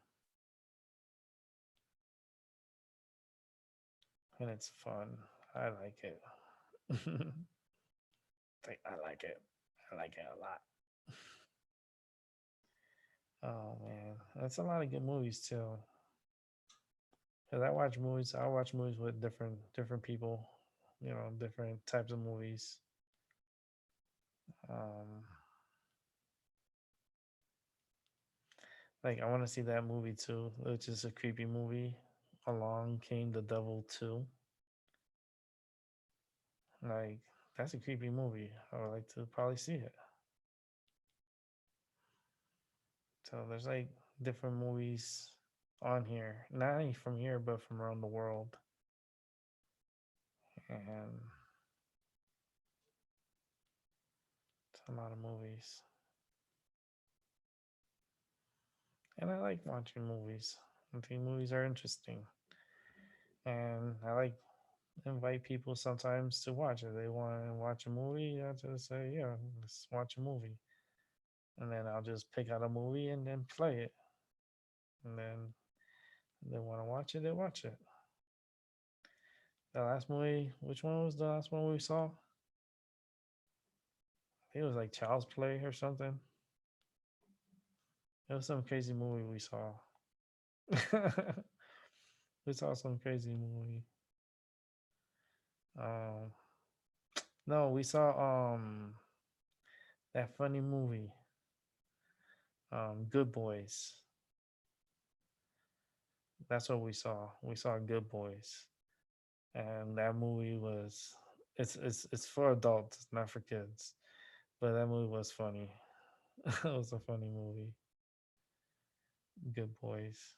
and it's fun. I like it. I like it. I like it a lot. Oh man, that's a lot of good movies too. Cause I watch movies with different people, different types of movies. Um, like I want to see that movie too, which is a creepy movie. Along Came the Devil 2. Like that's a creepy movie. I would like to probably see it. So there's like different movies on here, not only from here but from around the world, and it's a lot of movies. And I like watching movies. I think movies are interesting, and I like invite people sometimes to watch it. They want to watch a movie. I just say, yeah, let's watch a movie, and then I'll just pick out a movie and then play it, and then they want to watch it, they watch it. The last movie, which one was the last one we saw? I think it was like Child's Play or something. It was some crazy movie we saw. We saw some crazy movie. Um, no, we saw that funny movie, Good Boys. That's what we saw. We saw Good Boys, and that movie was it's for adults, not for kids. But that movie was funny. It was a funny movie. Good Boys.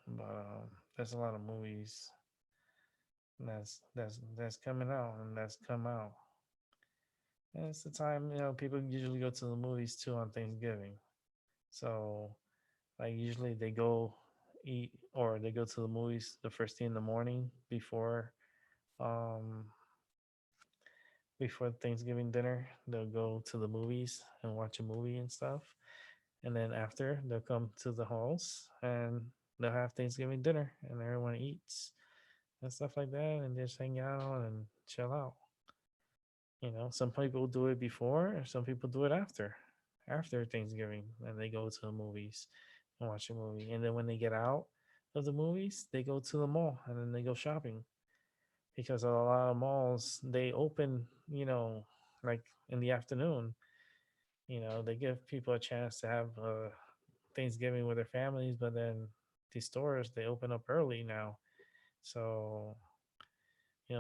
But there's a lot of movies that's coming out and that's come out. And it's the time, people usually go to the movies too on Thanksgiving. So like usually they go eat or they go to the movies the first thing in the morning um before Thanksgiving dinner. They'll go to the movies and watch a movie and stuff. And then after they'll come to the halls and they'll have Thanksgiving dinner and everyone eats and stuff like that and just hang out and chill out. Some people do it before, some people do it after Thanksgiving, and they go to the movies and watch a movie. And then when they get out of the movies, they go to the mall and then they go shopping because a lot of malls they open, like in the afternoon. They give people a chance to have Thanksgiving with their families, but then these stores they open up early now, so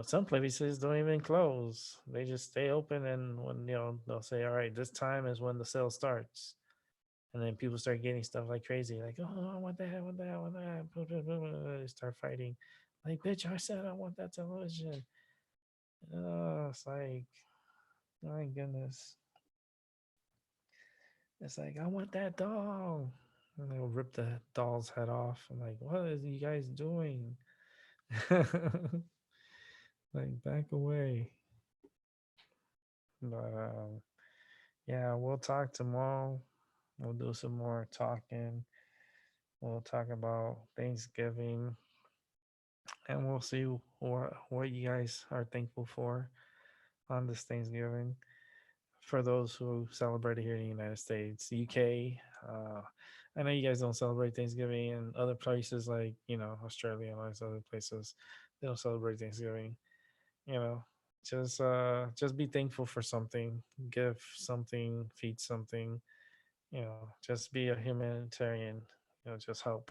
some places don't even close. They just stay open, and when they'll say, "All right, this time is when the sale starts," and then people start getting stuff like crazy, like, "Oh, I want that, I want that, I want that." They start fighting, like, "Bitch, I said I want that television," It's like, my goodness. It's like, I want that doll. And they'll rip the doll's head off. I'm like, what are you guys doing? Like, back away. But yeah, we'll talk tomorrow. We'll do some more talking. We'll talk about Thanksgiving, and we'll see what you guys are thankful for on this Thanksgiving. For those who celebrate it here in the United States, UK. I know you guys don't celebrate Thanksgiving in other places like Australia and all these other places. They don't celebrate Thanksgiving. You know, just be thankful for something, give something, feed something. Just be a humanitarian. Just help.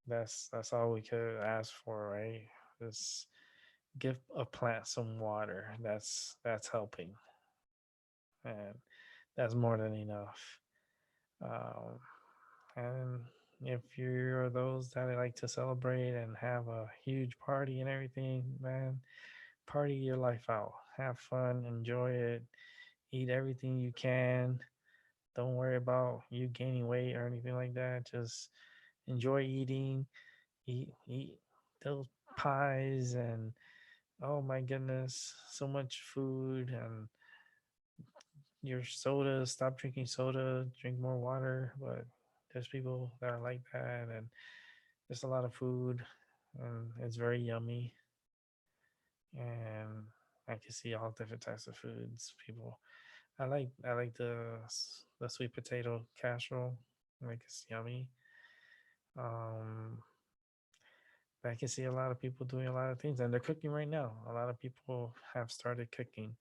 That's all we could ask for, right? Just give a plant some water. That's helping, and that's more than enough. Um, and if you're those that like to celebrate and have a huge party and everything, man, party your life out. Have fun, enjoy it, eat everything you can. Don't worry about you gaining weight or anything like that. Just enjoy eating. Eat those pies and oh my goodness, so much food and your soda. Stop drinking soda. Drink more water. But there's people that are like that, and there's a lot of food, and it's very yummy. And I can see all different types of foods. People, I like the sweet potato casserole. Like it's yummy. Um, but I can see a lot of people doing a lot of things, and they're cooking right now. A lot of people have started cooking,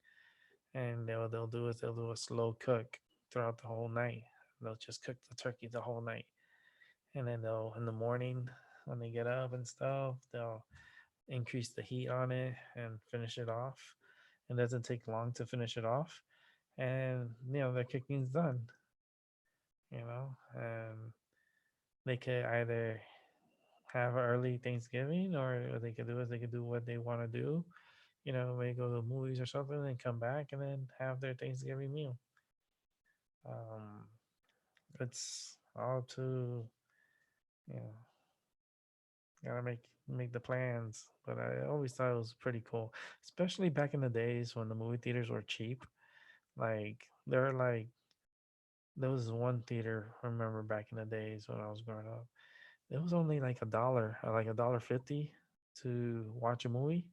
and they'll do is they'll do a slow cook throughout the whole night. They'll just cook the turkey the whole night, and then they'll in the morning when they get up and stuff, they'll increase the heat on it and finish it off. It doesn't take long to finish it off, and their cooking's done. And they could either have an early Thanksgiving, or what they could do is they could do what they want to do. Maybe go to the movies or something, and come back and then have their Thanksgiving meal. Um, it's all to you know gotta make the plans. But I always thought it was pretty cool, especially back in the days when the movie theaters were cheap. Like there was one theater I remember back in the days when I was growing up. It was only like $1, like $1.50 to watch a movie.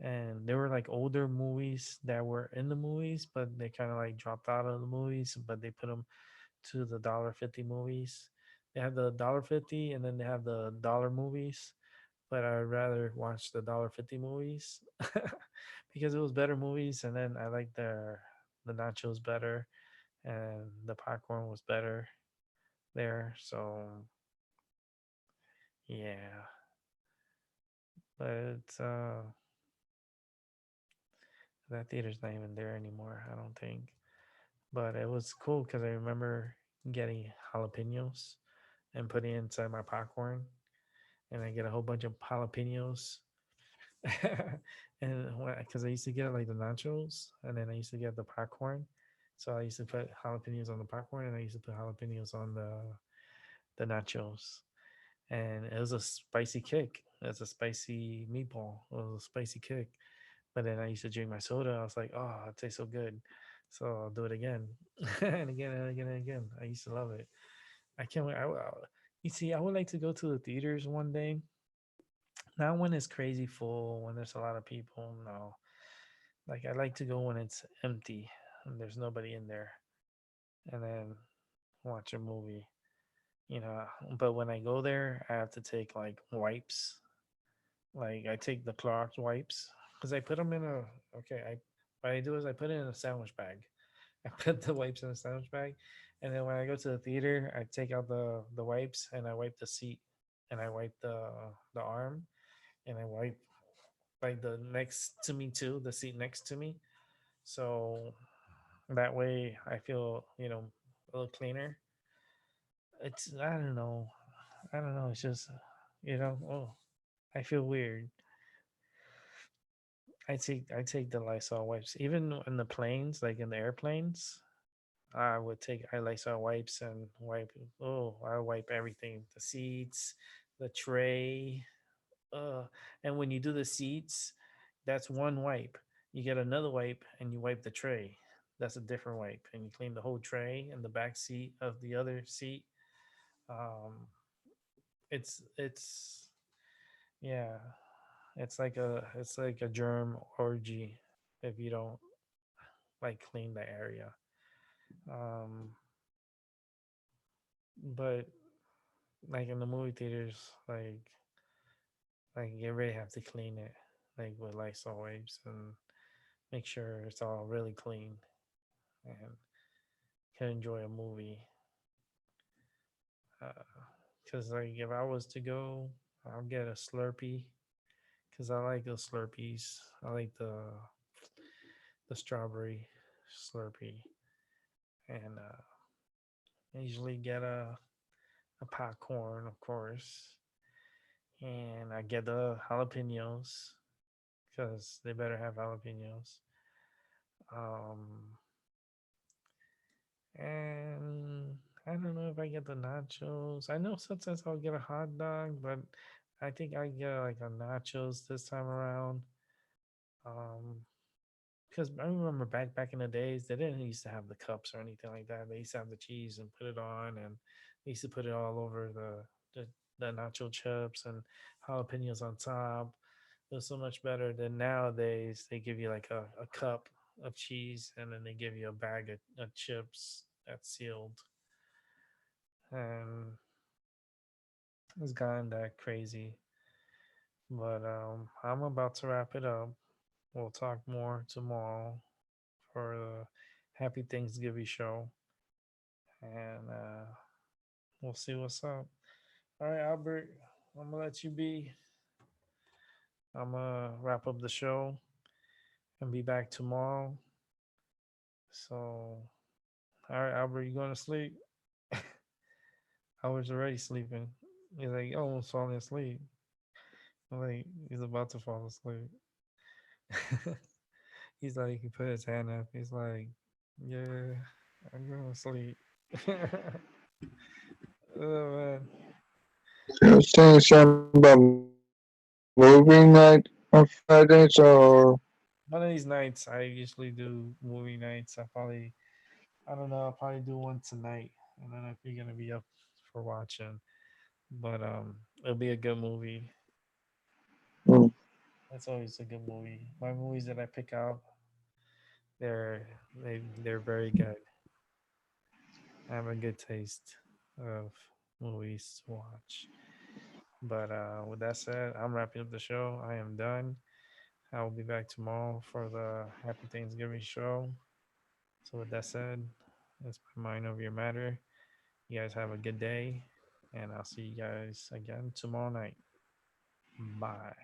And there were like older movies that were in the movies, but they kind of like dropped out of the movies, but they put them to the $1.50 movies. They have the $1.50 and then they have the dollar movies, but I'd rather watch the $1.50 movies because it was better movies. And then I like the nachos better, and the popcorn was better there. So yeah, but that theater's not even there anymore, I don't think. But it was cool because I remember getting jalapenos and putting it inside my popcorn, and I get a whole bunch of jalapenos. And because I used to get like the nachos, and then I used to get the popcorn, so I used to put jalapenos on the popcorn, and I used to put jalapenos on the nachos, and it was a spicy kick. It's a spicy meatball. It was a spicy kick. But then I used to drink my soda. I was like, oh, it tastes so good. So I'll do it again and again and again and again. I used to love it. I can't wait. You see, I would like to go to the theaters one day. Not when it's crazy full, when there's a lot of people. No. Like, I like to go when it's empty and there's nobody in there, and then watch a movie. But when I go there, I have to take like wipes. Like, I take the Clorox wipes because I put them in a. Okay, what I do is I put it in a sandwich bag. I put the wipes in a sandwich bag, and then when I go to the theater, I take out the wipes and I wipe the seat, and I wipe the arm, and I wipe like the next to me too, the seat next to me. So that way I feel a little cleaner. It's I don't know, It's just oh, I feel weird. I take the Lysol wipes. Even in the planes, like in the airplanes, I Lysol wipes and wipe. Oh, I wipe everything. The seats, the tray. Uh, and when you do the seats, that's one wipe. You get another wipe and you wipe the tray. That's a different wipe, and you clean the whole tray and the back seat of the other seat. Um, it's yeah, it's like a germ orgy if you don't like clean the area. Um, but like in the movie theaters, like you really have to clean it, like with Lysol wipes, and make sure it's all really clean and can enjoy a movie. Because like if I was to go, I'll get a Slurpee because I like those Slurpees. I like the strawberry Slurpee, and I usually get a popcorn, of course, and I get the jalapenos because they better have jalapenos. Um, and I don't know if I get the nachos. I know sometimes I'll get a hot dog, but I think I get like a nachos this time around. Um, because I remember back in the days, they didn't used to have the cups or anything like that. They used to have the cheese and put it on, and they used to put it all over the nacho chips and jalapenos on top. It was so much better than nowadays. They give you like a cup of cheese, and then they give you a bag of chips that's sealed, and it's gotten that crazy. But I'm about to wrap it up. We'll talk more tomorrow for the Happy Thanksgiving show, and we'll see what's up. All right, Albert, I'm gonna let you be. I'm gonna wrap up the show and be back tomorrow. So, all right, Albert, you going to sleep? I was already sleeping. He's like, almost falling asleep. I'm like, he's about to fall asleep. He's like, he put his hand up. He's like, yeah, I'm going to sleep. Oh, man. You were saying something about movie night on Fridays, or One of these nights, I usually do movie nights. I don't know, I'll probably do one tonight. I don't know if you're going to be up for watching, but it'll be a good movie. hmm, That's always a good movie. My movies that I pick out, they're very good. I have a good taste of movies to watch. But with that said, I'm wrapping up the show. I am done. I will be back tomorrow for the Happy Thanksgiving show. So with that said, that's my mind over your matter. You guys have a good day, and I'll see you guys again tomorrow night. Bye.